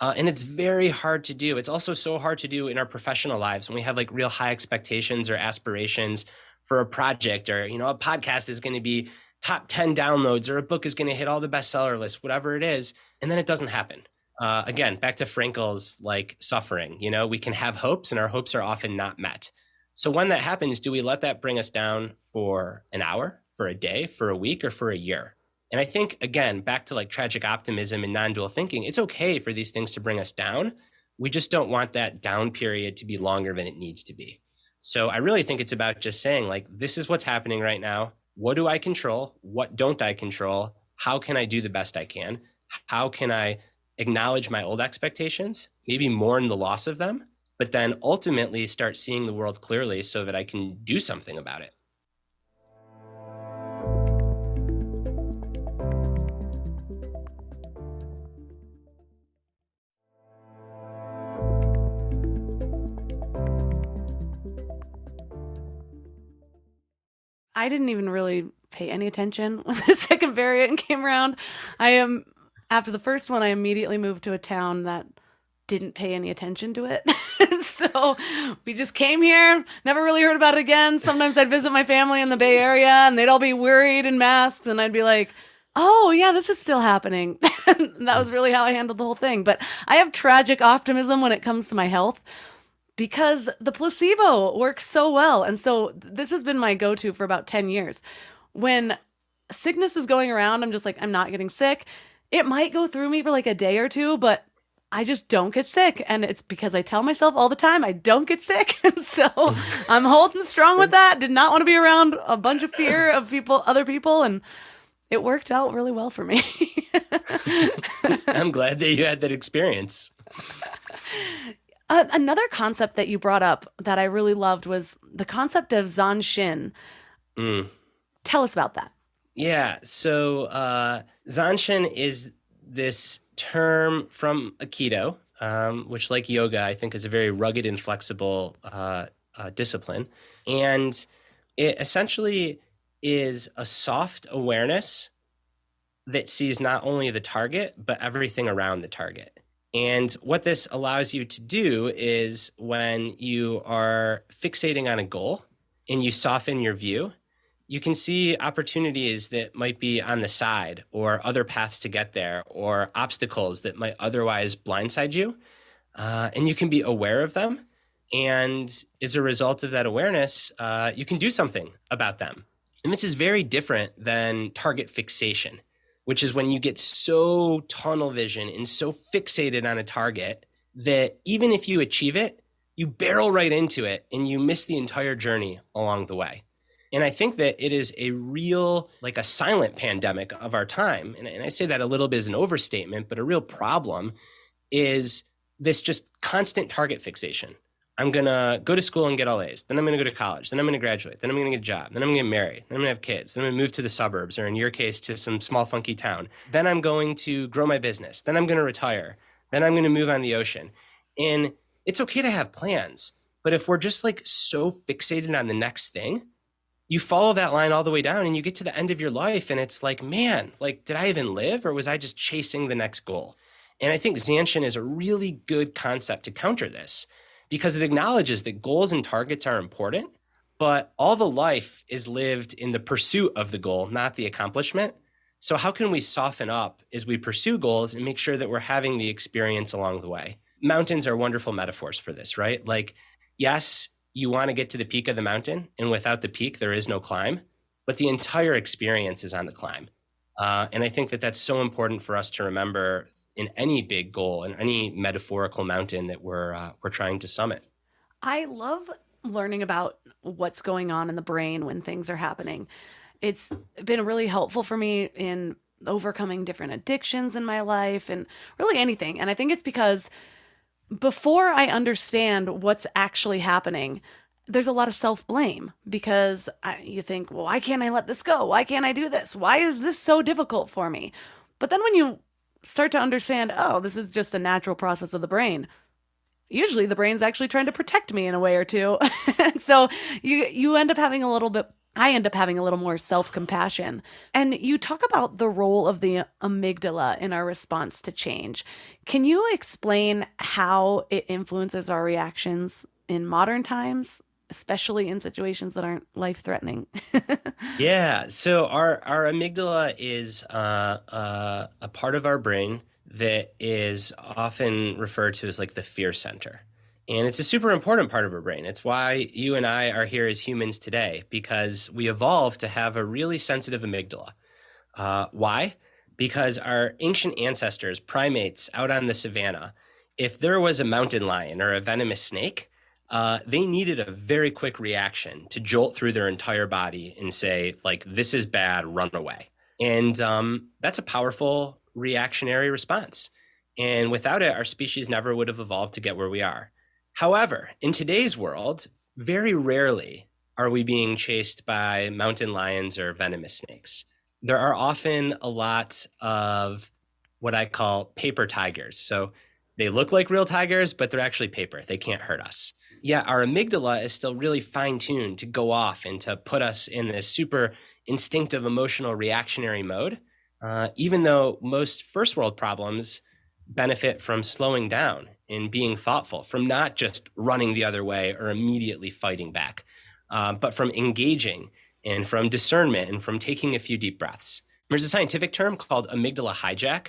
And it's very hard to do. It's also so hard to do in our professional lives when we have like real high expectations or aspirations for a project, or, a podcast is going to be top 10 downloads, or a book is going to hit all the bestseller lists, whatever it is. And then it doesn't happen. Again, back to Frankel's like suffering, we can have hopes and our hopes are often not met. So when that happens, do we let that bring us down for an hour, for a day, for a week, or for a year? And I think, again, back to like tragic optimism and non-dual thinking, it's okay for these things to bring us down. We just don't want that down period to be longer than it needs to be. So I really think it's about just saying like, this is what's happening right now. What do I control? What don't I control? How can I do the best I can? How can I acknowledge my old expectations, maybe mourn the loss of them, but then ultimately start seeing the world clearly so that I can do something about it. I didn't even really pay any attention when the second variant came around. After the first one, I immediately moved to a town that didn't pay any attention to it. So we just came here, never really heard about it again. Sometimes I'd visit my family in the Bay Area and they'd all be worried in masks. And I'd be like, oh, yeah, this is still happening. That was really how I handled the whole thing. But I have tragic optimism when it comes to my health, because the placebo works so well. And so this has been my go-to for about 10 years. When sickness is going around, I'm just like, I'm not getting sick. It might go through me for like a day or two, but I just don't get sick. And it's because I tell myself all the time, I don't get sick. And so I'm holding strong with that. Did not want to be around a bunch of fear of other people. And it worked out really well for me. I'm glad that you had that experience. Another concept that you brought up that I really loved was the concept of Zanshin. Tell us about that. Yeah. So Zanshin is this term from Aikido, which, like yoga, I think is a very rugged and flexible discipline. And it essentially is a soft awareness that sees not only the target, but everything around the target. And what this allows you to do is when you are fixating on a goal and you soften your view, you can see opportunities that might be on the side, or other paths to get there, or obstacles that might otherwise blindside you. And you can be aware of them. And as a result of that awareness, you can do something about them. And this is very different than target fixation, which is when you get so tunnel vision and so fixated on a target that even if you achieve it, you barrel right into it and you miss the entire journey along the way. And I think that it is a real, like a silent pandemic of our time. And I say that a little bit as an overstatement, but a real problem is this just constant target fixation. I'm going to go to school and get all A's. Then I'm going to go to college. Then I'm going to graduate. Then I'm going to get a job. Then I'm going to get married. Then I'm going to have kids. Then I'm going to move to the suburbs, or in your case, to some small, funky town. Then I'm going to grow my business. Then I'm going to retire. Then I'm going to move on the ocean. And it's okay to have plans. But if we're just like so fixated on the next thing, you follow that line all the way down and you get to the end of your life and it's like, man, like, did I even live, or was I just chasing the next goal? And I think Zanshin is a really good concept to counter this, because it acknowledges that goals and targets are important, but all the life is lived in the pursuit of the goal, not the accomplishment. So how can we soften up as we pursue goals and make sure that we're having the experience along the way? Mountains are wonderful metaphors for this, right? Like, yes, you want to get to the peak of the mountain, and without the peak, there is no climb, but the entire experience is on the climb. And I think that that's so important for us to remember in any big goal and any metaphorical mountain that we're trying to summit. I love learning about what's going on in the brain when things are happening. It's been really helpful for me in overcoming different addictions in my life and really anything. And I think it's because before I understand what's actually happening, there's a lot of self-blame, because you think, well, why can't I let this go? Why can't I do this? Why is this so difficult for me? But then when you start to understand, oh, this is just a natural process of the brain, usually the brain's actually trying to protect me in a way or two. And so you end up having a little bit I end up having a little more self-compassion. And you talk about the role of the amygdala in our response to change. Can you explain how it influences our reactions in modern times, especially in situations that aren't life-threatening? Yeah. So our amygdala is a part of our brain that is often referred to as like the fear center. And it's a super important part of our brain. It's why you and I are here as humans today, because we evolved to have a really sensitive amygdala. Why? Because our ancient ancestors, primates out on the savannah, if there was a mountain lion or a venomous snake, they needed a very quick reaction to jolt through their entire body and say, like, this is bad, run away. And that's a powerful reactionary response. And without it, our species never would have evolved to get where we are. However, in today's world, very rarely are we being chased by mountain lions or venomous snakes. There are often a lot of what I call paper tigers. So they look like real tigers, but they're actually paper. They can't hurt us. Yeah, our amygdala is still really fine-tuned to go off and to put us in this super instinctive, emotional, reactionary mode, even though most first world problems benefit from slowing down and being thoughtful, from not just running the other way or immediately fighting back, but from engaging and from discernment and from taking a few deep breaths. There's a scientific term called amygdala hijack,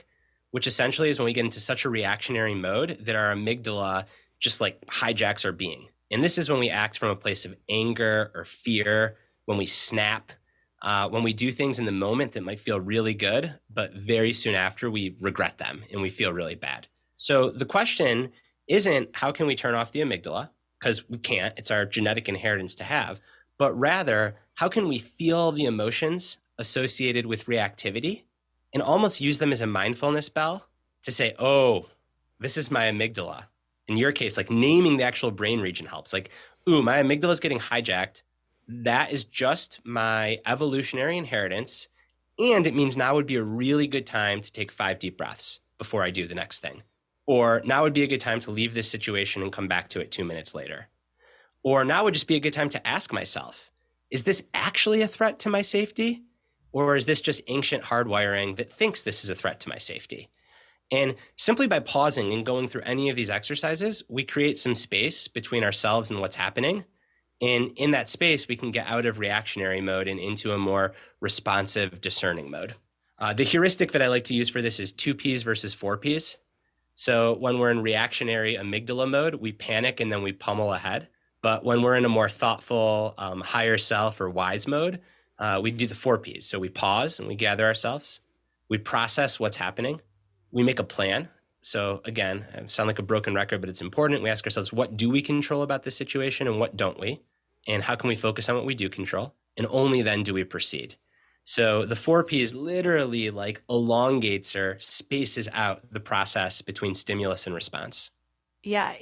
which essentially is when we get into such a reactionary mode that our amygdala just like hijacks our being. And this is when we act from a place of anger or fear, when we snap, when we do things in the moment that might feel really good, but very soon after we regret them and we feel really bad. So the question isn't how can we turn off the amygdala? Because we can't, it's our genetic inheritance to have, but rather how can we feel the emotions associated with reactivity and almost use them as a mindfulness bell to say, oh, this is my amygdala. In your case, like naming the actual brain region helps. Like, ooh, my amygdala is getting hijacked. That is just my evolutionary inheritance. And it means now would be a really good time to take 5 deep breaths before I do the next thing. Or now would be a good time to leave this situation and come back to it 2 minutes later. Or now would just be a good time to ask myself, is this actually a threat to my safety? Or is this just ancient hardwiring that thinks this is a threat to my safety? And simply by pausing and going through any of these exercises, we create some space between ourselves and what's happening. And in that space, we can get out of reactionary mode and into a more responsive, discerning mode. The heuristic that I like to use for this is 2 Ps versus 4 Ps. So when we're in reactionary amygdala mode, we panic and then we pummel ahead. But when we're in a more thoughtful, higher self or wise mode, we do the 4 Ps. So we pause and we gather ourselves. We process what's happening. We make a plan. So again, I sound like a broken record, but it's important. We ask ourselves, what do we control about this situation and what don't we? And how can we focus on what we do control? And only then do we proceed. So the 4 Ps literally like elongates or spaces out the process between stimulus and response. Yeah,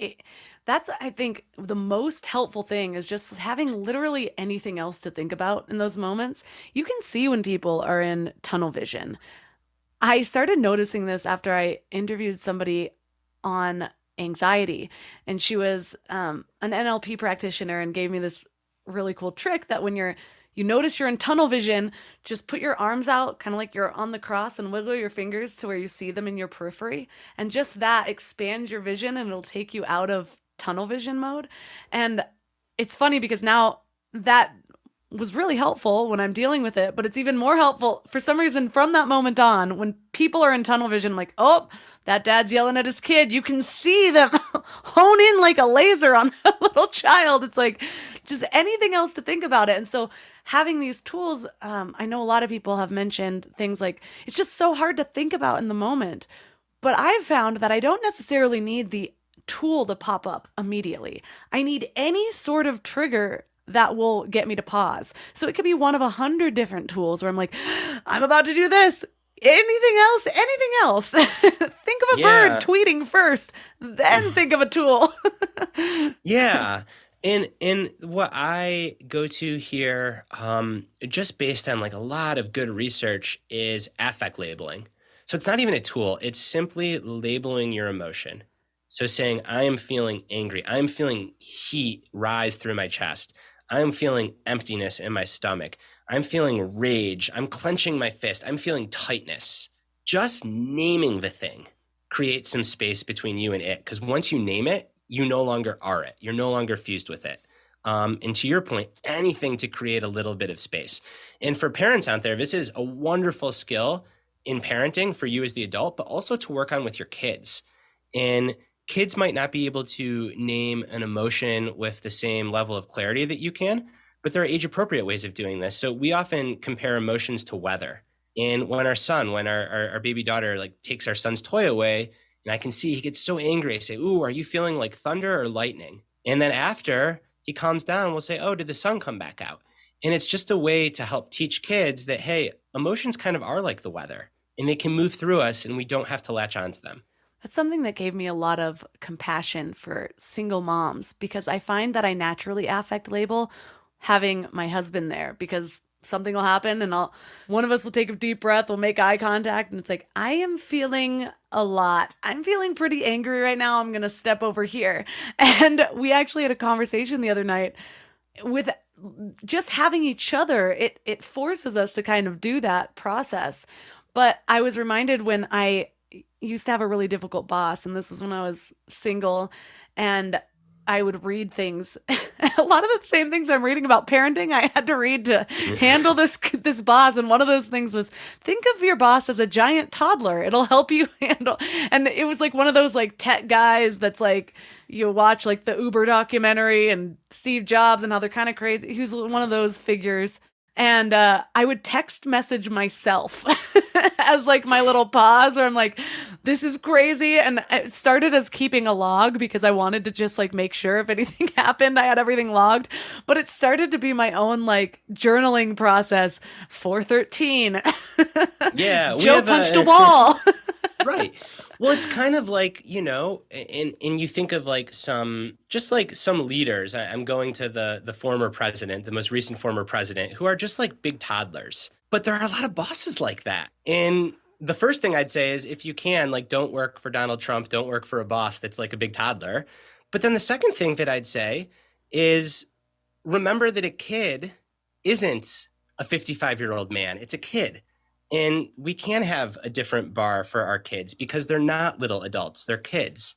that's, I think, the most helpful thing is just having literally anything else to think about in those moments. You can see when people are in tunnel vision. I started noticing this after I interviewed somebody on anxiety, and she was an NLP practitioner and gave me this really cool trick that when you notice you're in tunnel vision, just put your arms out, kind of like you're on the cross, and wiggle your fingers to where you see them in your periphery. And just that expands your vision and it'll take you out of tunnel vision mode. And it's funny because now that was really helpful when I'm dealing with it, but it's even more helpful for some reason from that moment on when people are in tunnel vision, like, oh, that dad's yelling at his kid. You can see them hone in like a laser on that little child. It's like just anything else to think about it. And so having these tools, I know a lot of people have mentioned things like, it's just so hard to think about in the moment. But I've found that I don't necessarily need the tool to pop up immediately. I need any sort of trigger that will get me to pause. So it could be one of 100 different tools where I'm like, I'm about to do this. Anything else? Anything else? Think of a bird tweeting first, then think of a tool. Yeah. And what I go to here, just based on like a lot of good research, is affect labeling. So it's not even a tool. It's simply labeling your emotion. So saying, I am feeling angry. I'm feeling heat rise through my chest. I'm feeling emptiness in my stomach. I'm feeling rage. I'm clenching my fist. I'm feeling tightness. Just naming the thing creates some space between you and it. Because once you name it, you no longer are it. You're no longer fused with it. And to your point, anything to create a little bit of space. And for parents out there, this is a wonderful skill in parenting for you as the adult, but also to work on with your kids. And kids might not be able to name an emotion with the same level of clarity that you can, but there are age appropriate ways of doing this. So we often compare emotions to weather. And when our baby daughter like takes our son's toy away, and I can see he gets so angry, I say, "Ooh, are you feeling like thunder or lightning?" And then after he calms down, we'll say, "Oh, did the sun come back out?" And it's just a way to help teach kids that, hey, emotions kind of are like the weather and they can move through us and we don't have to latch onto them. That's something that gave me a lot of compassion for single moms, because I find that I naturally affect label having my husband there, because something will happen and one of us will take a deep breath, we'll make eye contact, and it's like, I am feeling a lot. I'm feeling pretty angry right now. I'm going to step over here. And we actually had a conversation the other night with just having each other. It forces us to kind of do that process. But I was reminded when I used to have a really difficult boss, and this was when I was single, and I would read things, a lot of the same things I'm reading about parenting, I had to read to handle this boss. And one of those things was, think of your boss as a giant toddler. It'll help you handle. And it was like one of those like tech guys that's like, you watch like the Uber documentary and Steve Jobs and how they're kind of crazy. He was one of those figures. And I would text message myself as like my little pause where I'm like, this is crazy. And it started as keeping a log because I wanted to just like make sure if anything happened, I had everything logged. But it started to be my own like journaling process. 413. Yeah. Joe punched a wall. Right. Well, it's kind of like, and you think of like some leaders. I'm going to the former president, the most recent former president, who are just like big toddlers. But there are a lot of bosses like that. And the first thing I'd say is, if you can, like, don't work for Donald Trump, don't work for a boss that's like a big toddler. But then the second thing that I'd say is, remember that a kid isn't a 55-year-old man. It's a kid. And we can have a different bar for our kids because they're not little adults, they're kids.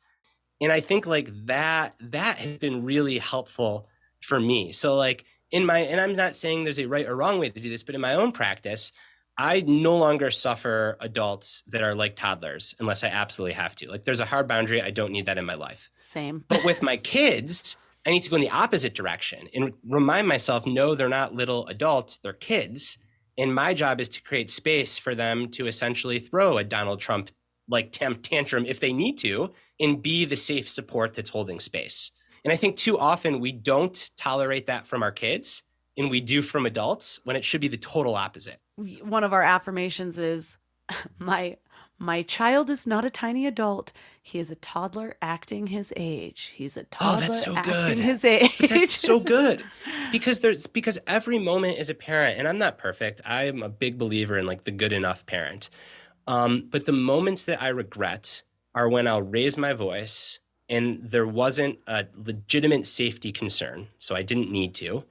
And I think like that has been really helpful for me. So like and I'm not saying there's a right or wrong way to do this, but in my own practice, I no longer suffer adults that are like toddlers unless I absolutely have to. Like, there's a hard boundary. I don't need that in my life. Same. But with my kids, I need to go in the opposite direction and remind myself, no, they're not little adults, they're kids. And my job is to create space for them to essentially throw a Donald Trump like tantrum if they need to, and be the safe support that's holding space. And I think too often we don't tolerate that from our kids, and we do from adults, when it should be the total opposite. One of our affirmations is, my child is not a tiny adult. He is a toddler acting his age. He's a toddler acting his age. But that's so good. Because every moment is a parent, and I'm not perfect. I'm a big believer in like the good enough parent. But the moments that I regret are when I'll raise my voice and there wasn't a legitimate safety concern, so I didn't need to.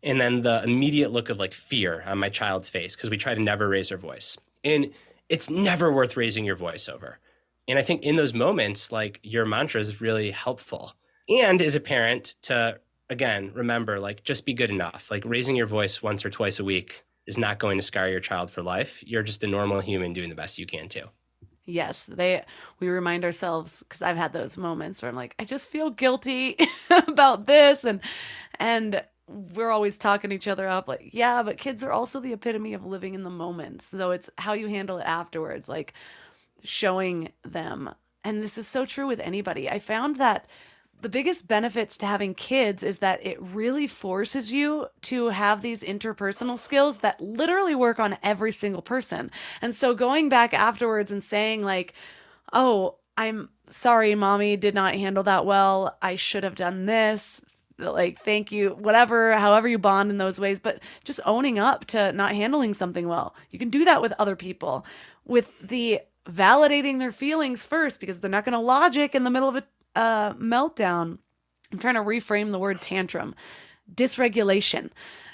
And then the immediate look of like fear on my child's face because we try to never raise our voice. And it's never worth raising your voice over. And I think in those moments, like, your mantra is really helpful. And as a parent, to, again, remember, like, just be good enough. Like, raising your voice once or twice a week is not going to scar your child for life. You're just a normal human doing the best you can too. Yes, we remind ourselves, because I've had those moments where I'm like, I just feel guilty about this, and we're always talking each other up, like, yeah, but kids are also the epitome of living in the moment. So it's how you handle it afterwards, like showing them. And this is so true with anybody. I found that the biggest benefits to having kids is that it really forces you to have these interpersonal skills that literally work on every single person. And so going back afterwards and saying like, oh, I'm sorry, mommy did not handle that well. I should have done this. Like, thank you, whatever, however you bond in those ways, but just owning up to not handling something well. You can do that with other people, with the validating their feelings first, because they're not going to logic in the middle of a meltdown. I'm trying to reframe the word tantrum. dysregulation.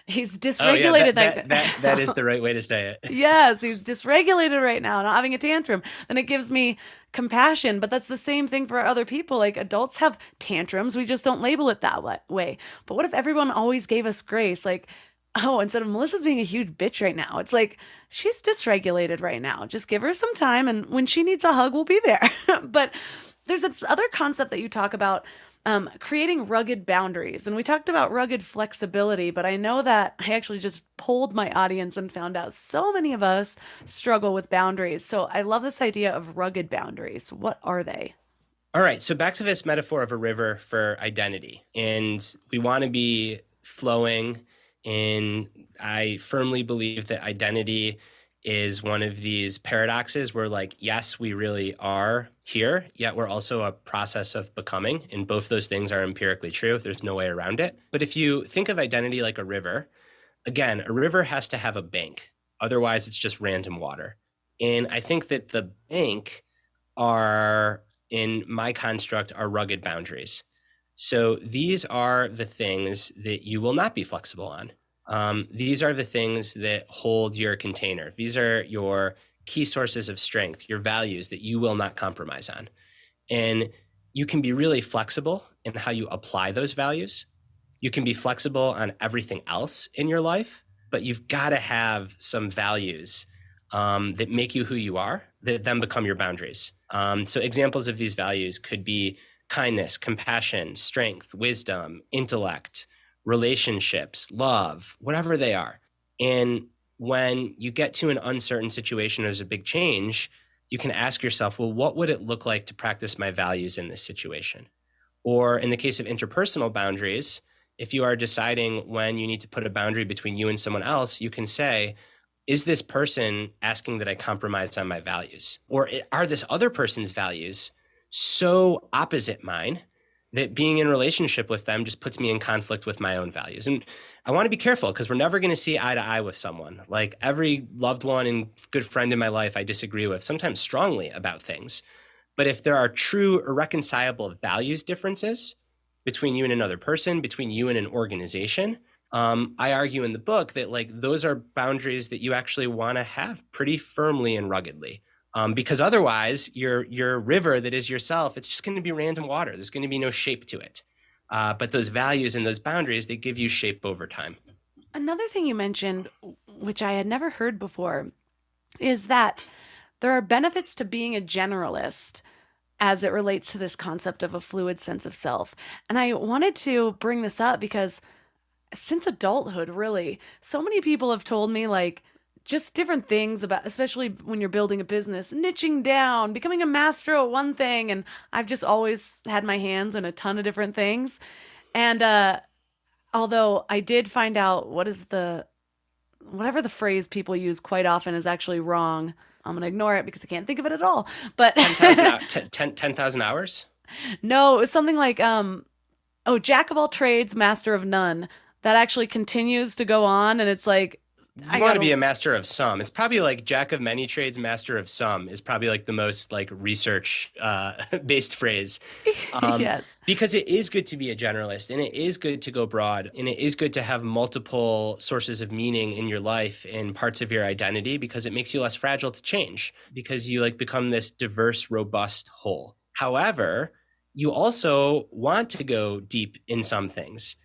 He's Oh yeah, dysregulated. that is the right way to say it. Yes, he's dysregulated right now, not having a tantrum. Then it gives me compassion, but that's the same thing for other people. Like adults have tantrums, we just don't label it that way. But what if everyone always gave us grace? Like, oh, instead of Melissa's being a huge bitch right now, it's like she's dysregulated right now. Just give her some time, and when she needs a hug, we'll be there. But there's this other concept that you talk about, creating rugged boundaries. And we talked about rugged flexibility, but I know that I actually just polled my audience and found out so many of us struggle with boundaries. So I love this idea of rugged boundaries. What are they? All right, so back to this metaphor of a river for identity. And we want to be flowing, and I firmly believe that identity is one of these paradoxes where, like, yes, we really are here, yet we're also a process of becoming. And both those things are empirically true. There's no way around it. But if you think of identity like a river, again, a river has to have a bank. Otherwise, it's just random water. And I think that the bank are, in my construct, are rugged boundaries. So these are the things that you will not be flexible on. These are the things that hold your container. These are your key sources of strength, your values that you will not compromise on. And you can be really flexible in how you apply those values. You can be flexible on everything else in your life, but you've got to have some values that make you who you are, that then become your boundaries. So examples of these values could be kindness, compassion, strength, wisdom, intellect, relationships, love, whatever they are. And when you get to an uncertain situation, there's a big change, you can ask yourself, well, what would it look like to practice my values in this situation? Or in the case of interpersonal boundaries, if you are deciding when you need to put a boundary between you and someone else, you can say, is this person asking that I compromise on my values? Or are this other person's values so opposite mine that being in relationship with them just puts me in conflict with my own values? And I want to be careful because we're never going to see eye to eye with someone. Like every loved one and good friend in my life I disagree with, sometimes strongly about things. But if there are true irreconcilable values differences between you and another person, between you and an organization, I argue in the book that like those are boundaries that you actually want to have pretty firmly and ruggedly. Because otherwise, your river that is yourself, it's just going to be random water. There's going to be no shape to it. But those values and those boundaries, they give you shape over time. Another thing you mentioned, which I had never heard before, is that there are benefits to being a generalist as it relates to this concept of a fluid sense of self. And I wanted to bring this up because since adulthood, really, so many people have told me, like, just different things about, especially when you're building a business, niching down, becoming a master at one thing. And I've just always had my hands in a ton of different things. And although I did find out whatever the phrase people use quite often is actually wrong, I'm going to ignore it because I can't think of it at all. But 10,000 hours? No, it was something like, jack of all trades, master of none. That actually continues to go on. And it's like, you want to be a master of some. It's probably like jack of many trades, master of some is probably like the most like research based phrase. Yes. Because it is good to be a generalist, and it is good to go broad, and it is good to have multiple sources of meaning in your life and parts of your identity, because it makes you less fragile to change, because you like become this diverse, robust whole. However, you also want to go deep in some things.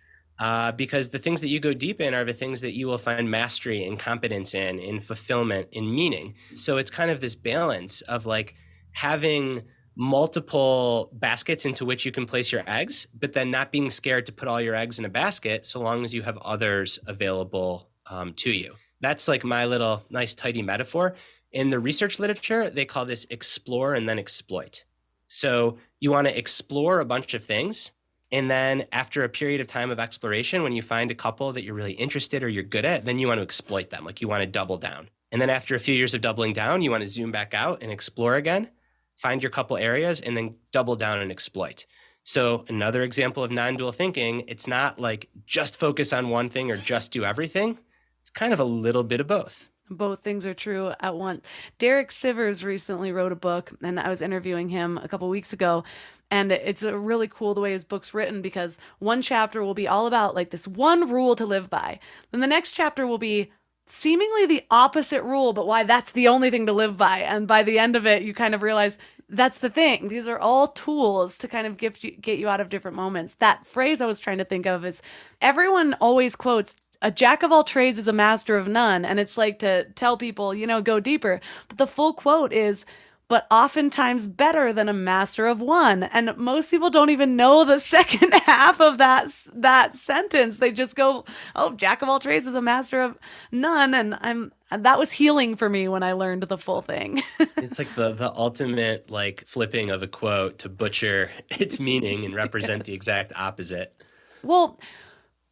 Because the things that you go deep in are the things that you will find mastery and competence in fulfillment, in meaning. So it's kind of this balance of like having multiple baskets into which you can place your eggs, but then not being scared to put all your eggs in a basket so long as you have others available to you. That's like my little nice tidy metaphor. In the research literature, they call this explore and then exploit. So you want to explore a bunch of things. And then after a period of time of exploration, when you find a couple that you're really interested or you're good at, then you want to exploit them. Like you want to double down. And then after a few years of doubling down, you want to zoom back out and explore again, find your couple areas, and then double down and exploit. So another example of non-dual thinking, it's not like just focus on one thing or just do everything. It's kind of a little bit of both. Both things are true at once. Derek Sivers recently wrote a book, and I was interviewing him a couple weeks ago. And it's a really cool the way his book's written, because one chapter will be all about like this one rule to live by. Then the next chapter will be seemingly the opposite rule, but why that's the only thing to live by. And by the end of it, you kind of realize that's the thing. These are all tools to kind of get you out of different moments. That phrase I was trying to think of is everyone always quotes, a jack of all trades is a master of none. And it's like to tell people, go deeper. But the full quote is, but oftentimes better than a master of one. And most people don't even know the second half of that sentence. They just go, oh, jack of all trades is a master of none. And that was healing for me when I learned the full thing. It's like the ultimate like flipping of a quote to butcher its meaning and represent the exact opposite. Well,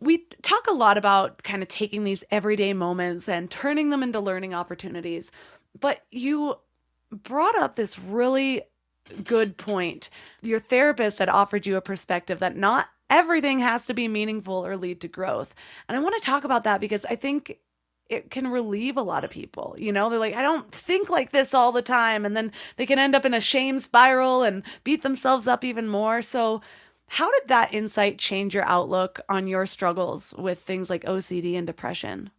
we talk a lot about kind of taking these everyday moments and turning them into learning opportunities. But you brought up this really good point. Your therapist had offered you a perspective that not everything has to be meaningful or lead to growth. And I want to talk about that because I think it can relieve a lot of people. They're like, I don't think like this all the time. And then they can end up in a shame spiral and beat themselves up even more. So how did that insight change your outlook on your struggles with things like OCD and depression?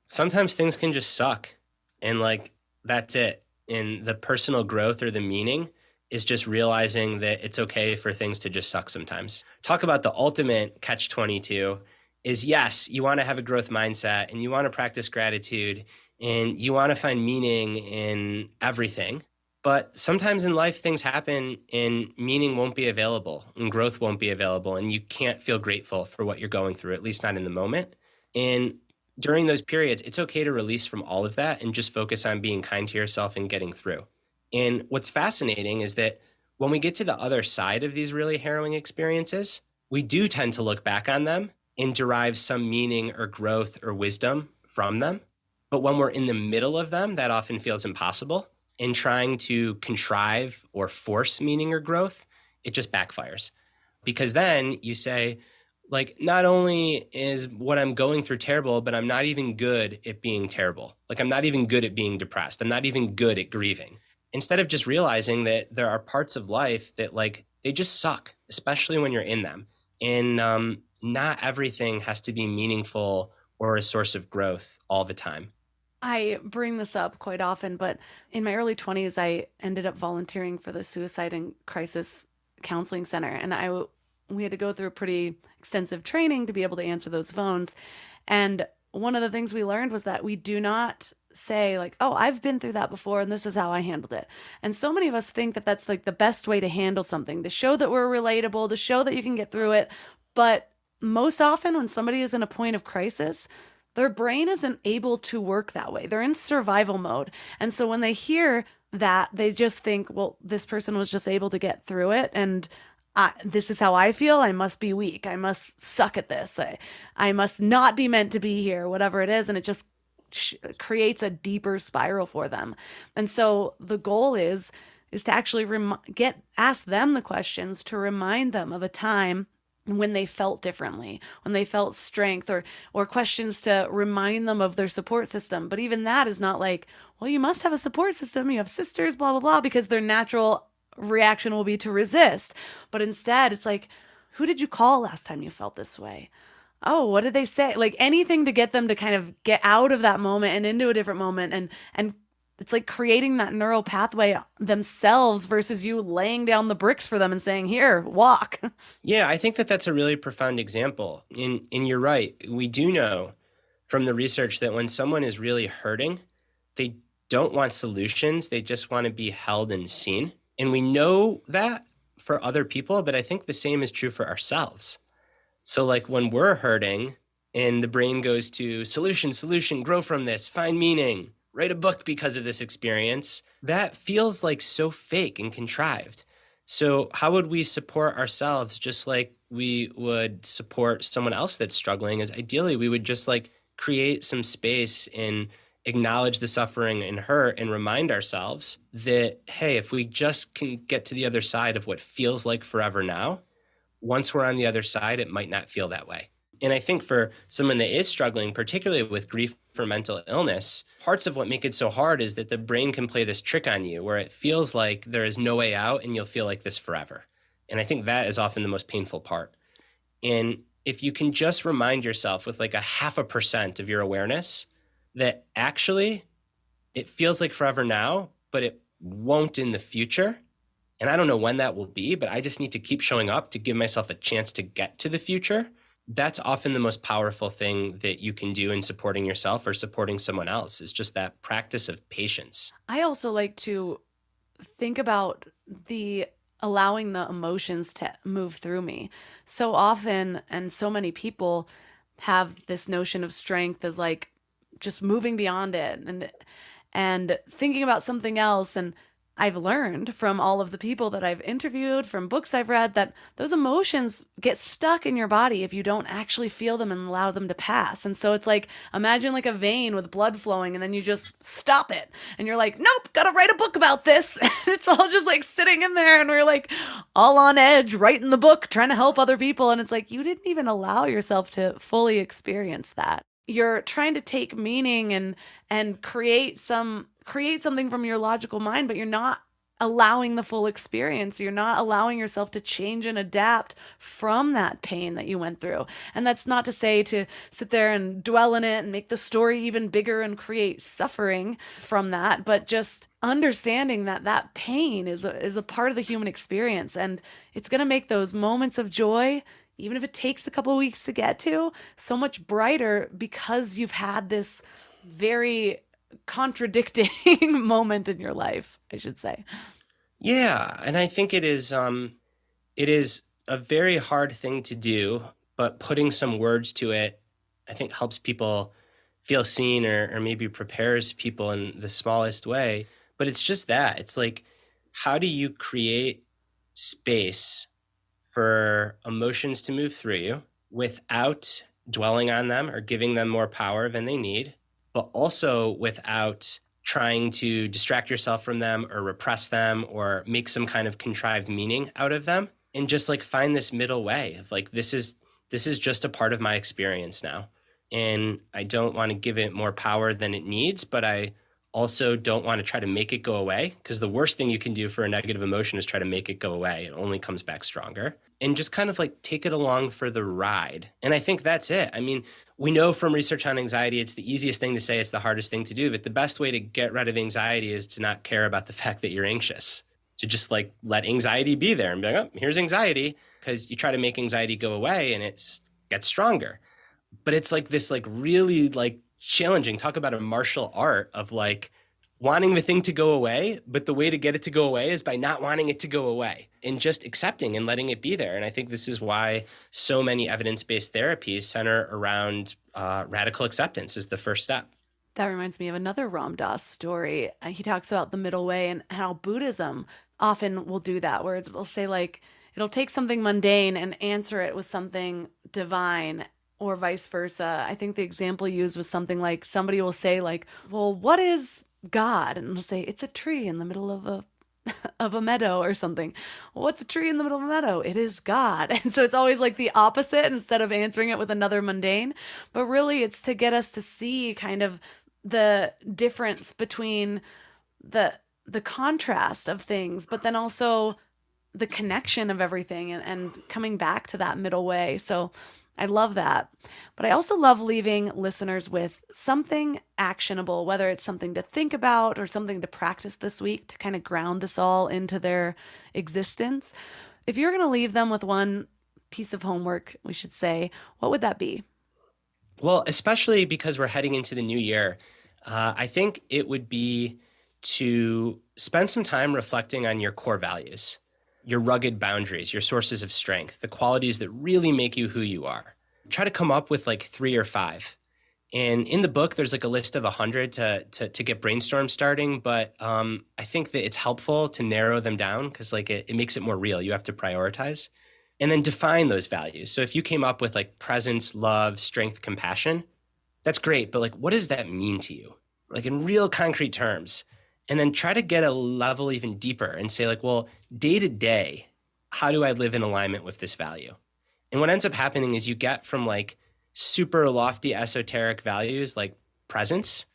Sometimes things can just suck. And like, that's it. And the personal growth or the meaning is just realizing that it's okay for things to just suck sometimes. Talk about the ultimate catch-22 is, yes, you want to have a growth mindset and you want to practice gratitude and you want to find meaning in everything. But sometimes in life, things happen and meaning won't be available and growth won't be available. And you can't feel grateful for what you're going through, at least not in the moment. And during those periods, it's okay to release from all of that and just focus on being kind to yourself and getting through. And what's fascinating is that when we get to the other side of these really harrowing experiences, we do tend to look back on them and derive some meaning or growth or wisdom from them. But when we're in the middle of them, that often feels impossible. And trying to contrive or force meaning or growth, it just backfires. Because then you say, like, not only is what I'm going through terrible, but I'm not even good at being terrible. Like, I'm not even good at being depressed. I'm not even good at grieving. Instead of just realizing that there are parts of life that, like, they just suck, especially when you're in them. And not everything has to be meaningful or a source of growth all the time. I bring this up quite often, but in my early 20s, I ended up volunteering for the Suicide and Crisis Counseling Center. And we had to go through a pretty extensive training to be able to answer those phones. And one of the things we learned was that we do not say like, oh, I've been through that before and this is how I handled it. And so many of us think that that's like the best way to handle something, to show that we're relatable, to show that you can get through it. But most often when somebody is in a point of crisis, their brain isn't able to work that way. They're in survival mode. And so when they hear that, they just think, well, this person was just able to get through it. And this is how I feel. I must be weak. I must suck at this. I must not be meant to be here, whatever it is. And it just creates a deeper spiral for them. And so the goal is to actually ask them the questions to remind them of a time when they felt differently, when they felt strength, or questions to remind them of their support system. But even that is not like, well, you must have a support system. You have sisters, blah, blah, blah, because their natural reaction will be to resist. But instead, it's like, who did you call last time you felt this way? Oh, what did they say? Like anything to get them to kind of get out of that moment and into a different moment. And it's like creating that neural pathway themselves versus you laying down the bricks for them and saying, here, walk. Yeah, I think that that's a really profound example. And you're right. We do know from the research that when someone is really hurting, they don't want solutions. They just want to be held and seen. And we know that for other people, but I think the same is true for ourselves. So like when we're hurting and the brain goes to solution, grow from this, find meaning, write a book because of this experience, that feels like so fake and contrived. So how would we support ourselves just like we would support someone else that's struggling? Is ideally we would just like create some space and acknowledge the suffering and hurt and remind ourselves that, hey, if we just can get to the other side of what feels like forever now, once we're on the other side, it might not feel that way. And I think for someone that is struggling, particularly with grief or mental illness, parts of what make it so hard is that the brain can play this trick on you where it feels like there is no way out and you'll feel like this forever. And I think that is often the most painful part. And if you can just remind yourself with like a 0.5% of your awareness that actually it feels like forever now, but it won't in the future. And I don't know when that will be, but I just need to keep showing up to give myself a chance to get to the future. That's often the most powerful thing that you can do in supporting yourself or supporting someone else, is just that practice of patience. I also like to think about the allowing the emotions to move through me. So often, and so many people have this notion of strength as like just moving beyond it and thinking about something else. And I've learned from all of the people that I've interviewed, from books I've read, that those emotions get stuck in your body if you don't actually feel them and allow them to pass. And so it's like, imagine like a vein with blood flowing and then you just stop it. And you're like, nope, gotta write a book about this. And it's all just like sitting in there and we're like all on edge, writing the book, trying to help other people. And it's like, you didn't even allow yourself to fully experience that. You're trying to take meaning and create something from your logical mind, but you're not allowing the full experience. You're not allowing yourself to change and adapt from that pain that you went through. And that's not to say to sit there and dwell in it and make the story even bigger and create suffering from that, but just understanding that that pain is a part of the human experience, and it's going to make those moments of joy, even if it takes a couple of weeks to get to, so much brighter because you've had this very contradicting moment in your life, I should say. Yeah, and I think it is a very hard thing to do, but putting some words to it, I think helps people feel seen or maybe prepares people in the smallest way. But it's just that. It's like, how do you create space for emotions to move through you without dwelling on them or giving them more power than they need, but also without trying to distract yourself from them or repress them or make some kind of contrived meaning out of them, and just like find this middle way of like, this is just a part of my experience now. And I don't want to give it more power than it needs, but I also don't want to try to make it go away, because the worst thing you can do for a negative emotion is try to make it go away. It only comes back stronger. And just kind of like take it along for the ride. And I think that's it. I mean, we know from research on anxiety, it's the easiest thing to say, it's the hardest thing to do. But the best way to get rid of anxiety is to not care about the fact that you're anxious, to just like let anxiety be there and be like, oh, here's anxiety, because you try to make anxiety go away and it gets stronger. But it's like this like really like challenging, talk about a martial art of like wanting the thing to go away, but the way to get it to go away is by not wanting it to go away and just accepting and letting it be there. And I think this is why so many evidence-based therapies center around radical acceptance is the first step. That reminds me of another Ram Dass story. He talks about the middle way and how Buddhism often will do that, where it'll say like, it'll take something mundane and answer it with something divine, or vice versa. I think the example used was something like, somebody will say like, well, what is God? And they'll say, it's a tree in the middle of a meadow or something. Well, what's a tree in the middle of a meadow? It is God. And so it's always like the opposite instead of answering it with another mundane. But really it's to get us to see kind of the difference between the contrast of things, but then also the connection of everything and coming back to that middle way. So I love that. But I also love leaving listeners with something actionable, whether it's something to think about or something to practice this week to kind of ground this all into their existence. If you're going to leave them with one piece of homework, we should say, what would that be? Well, especially because we're heading into the new year, I think it would be to spend some time reflecting on your core values, your rugged boundaries, your sources of strength, the qualities that really make you who you are. Try to come up with like 3 or 5. And in the book, there's like a list of 100 to get brainstorm starting. But I think that it's helpful to narrow them down because like it makes it more real. You have to prioritize and then define those values. So if you came up with like presence, love, strength, compassion, that's great. But like, what does that mean to you? Like in real concrete terms. And then try to get a level even deeper and say like, well, day to day, how do I live in alignment with this value? And what ends up happening is you get from like super lofty esoteric values like presence,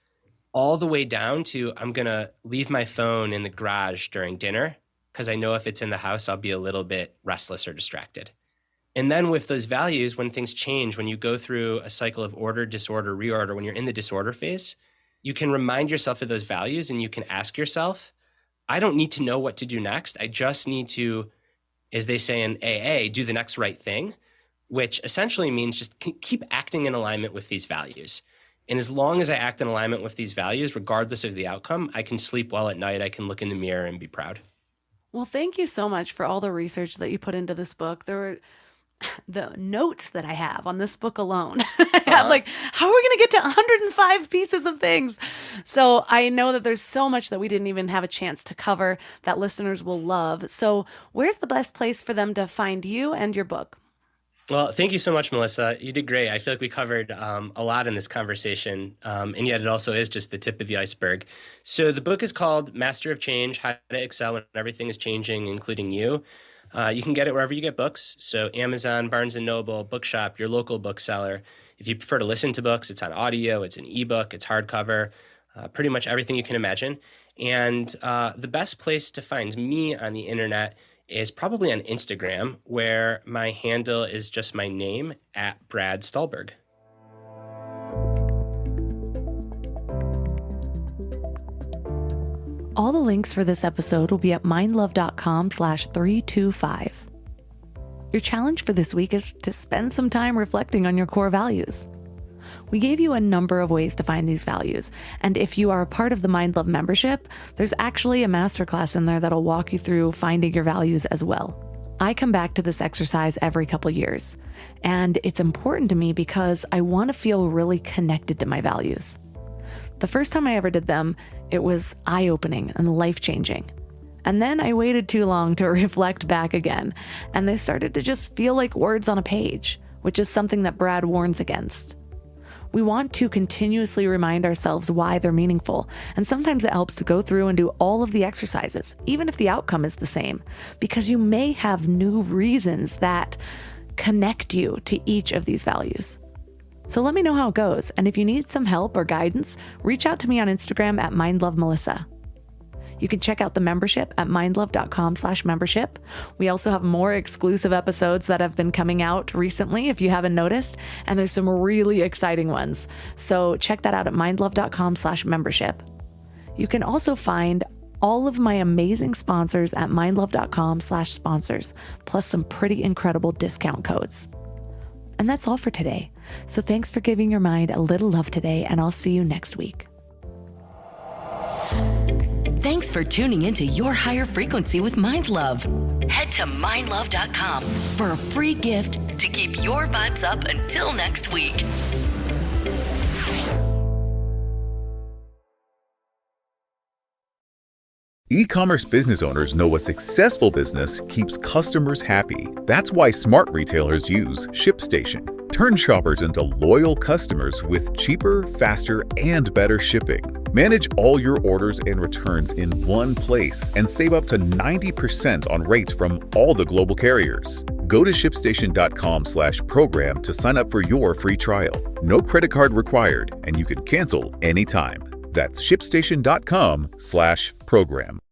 all the way down to I'm going to leave my phone in the garage during dinner because I know if it's in the house, I'll be a little bit restless or distracted. And then with those values, when things change, when you go through a cycle of order, disorder, reorder, when you're in the disorder phase, you can remind yourself of those values and you can ask yourself, I don't need to know what to do next. I just need to, as they say in AA, do the next right thing, which essentially means just keep acting in alignment with these values. And as long as I act in alignment with these values, regardless of the outcome, I can sleep well at night. I can look in the mirror and be proud. Well, thank you so much for all the research that you put into this book. There were the notes that I have on this book alone. I have like, how are we going to get to 105 pieces of things? So I know that there's so much that we didn't even have a chance to cover that listeners will love. So where's the best place for them to find you and your book? Well, thank you so much, Melissa. You did great. I feel like we covered a lot in this conversation, and yet it also is just the tip of the iceberg. So the book is called Master of Change, How to Excel When Everything is Changing, Including You. You can get it wherever you get books. So Amazon, Barnes & Noble, Bookshop, your local bookseller. If you prefer to listen to books, it's on audio, it's an ebook, it's hardcover, pretty much everything you can imagine. And the best place to find me on the internet is probably on Instagram, where my handle is just my name, @Brad Stulberg. All the links for this episode will be at mindlove.com/325. Your challenge for this week is to spend some time reflecting on your core values. We gave you a number of ways to find these values, and if you are a part of the Mind Love membership, there's actually a masterclass in there that'll walk you through finding your values as well. I come back to this exercise every couple years, and it's important to me because I want to feel really connected to my values. The first time I ever did them, it was eye-opening and life-changing. And then I waited too long to reflect back again, and they started to just feel like words on a page, which is something that Brad warns against. We want to continuously remind ourselves why they're meaningful, and sometimes it helps to go through and do all of the exercises, even if the outcome is the same, because you may have new reasons that connect you to each of these values. So let me know how it goes, and if you need some help or guidance, reach out to me on Instagram at mindlovemelissa. You can check out the membership at mindlove.com/membership. We also have more exclusive episodes that have been coming out recently, if you haven't noticed, and there's some really exciting ones. So check that out at mindlove.com/membership. You can also find all of my amazing sponsors at mindlove.com/sponsors, plus some pretty incredible discount codes. And that's all for today. So thanks for giving your mind a little love today, and I'll see you next week. Thanks for tuning into Your Higher Frequency with Mind Love. Head to mindlove.com for a free gift to keep your vibes up until next week. E-commerce business owners know a successful business keeps customers happy. That's why smart retailers use ShipStation. Turn shoppers into loyal customers with cheaper, faster, and better shipping. Manage all your orders and returns in one place and save up to 90% on rates from all the global carriers. Go to shipstation.com/program to sign up for your free trial. No credit card required, and you can cancel anytime. That's shipstation.com/program.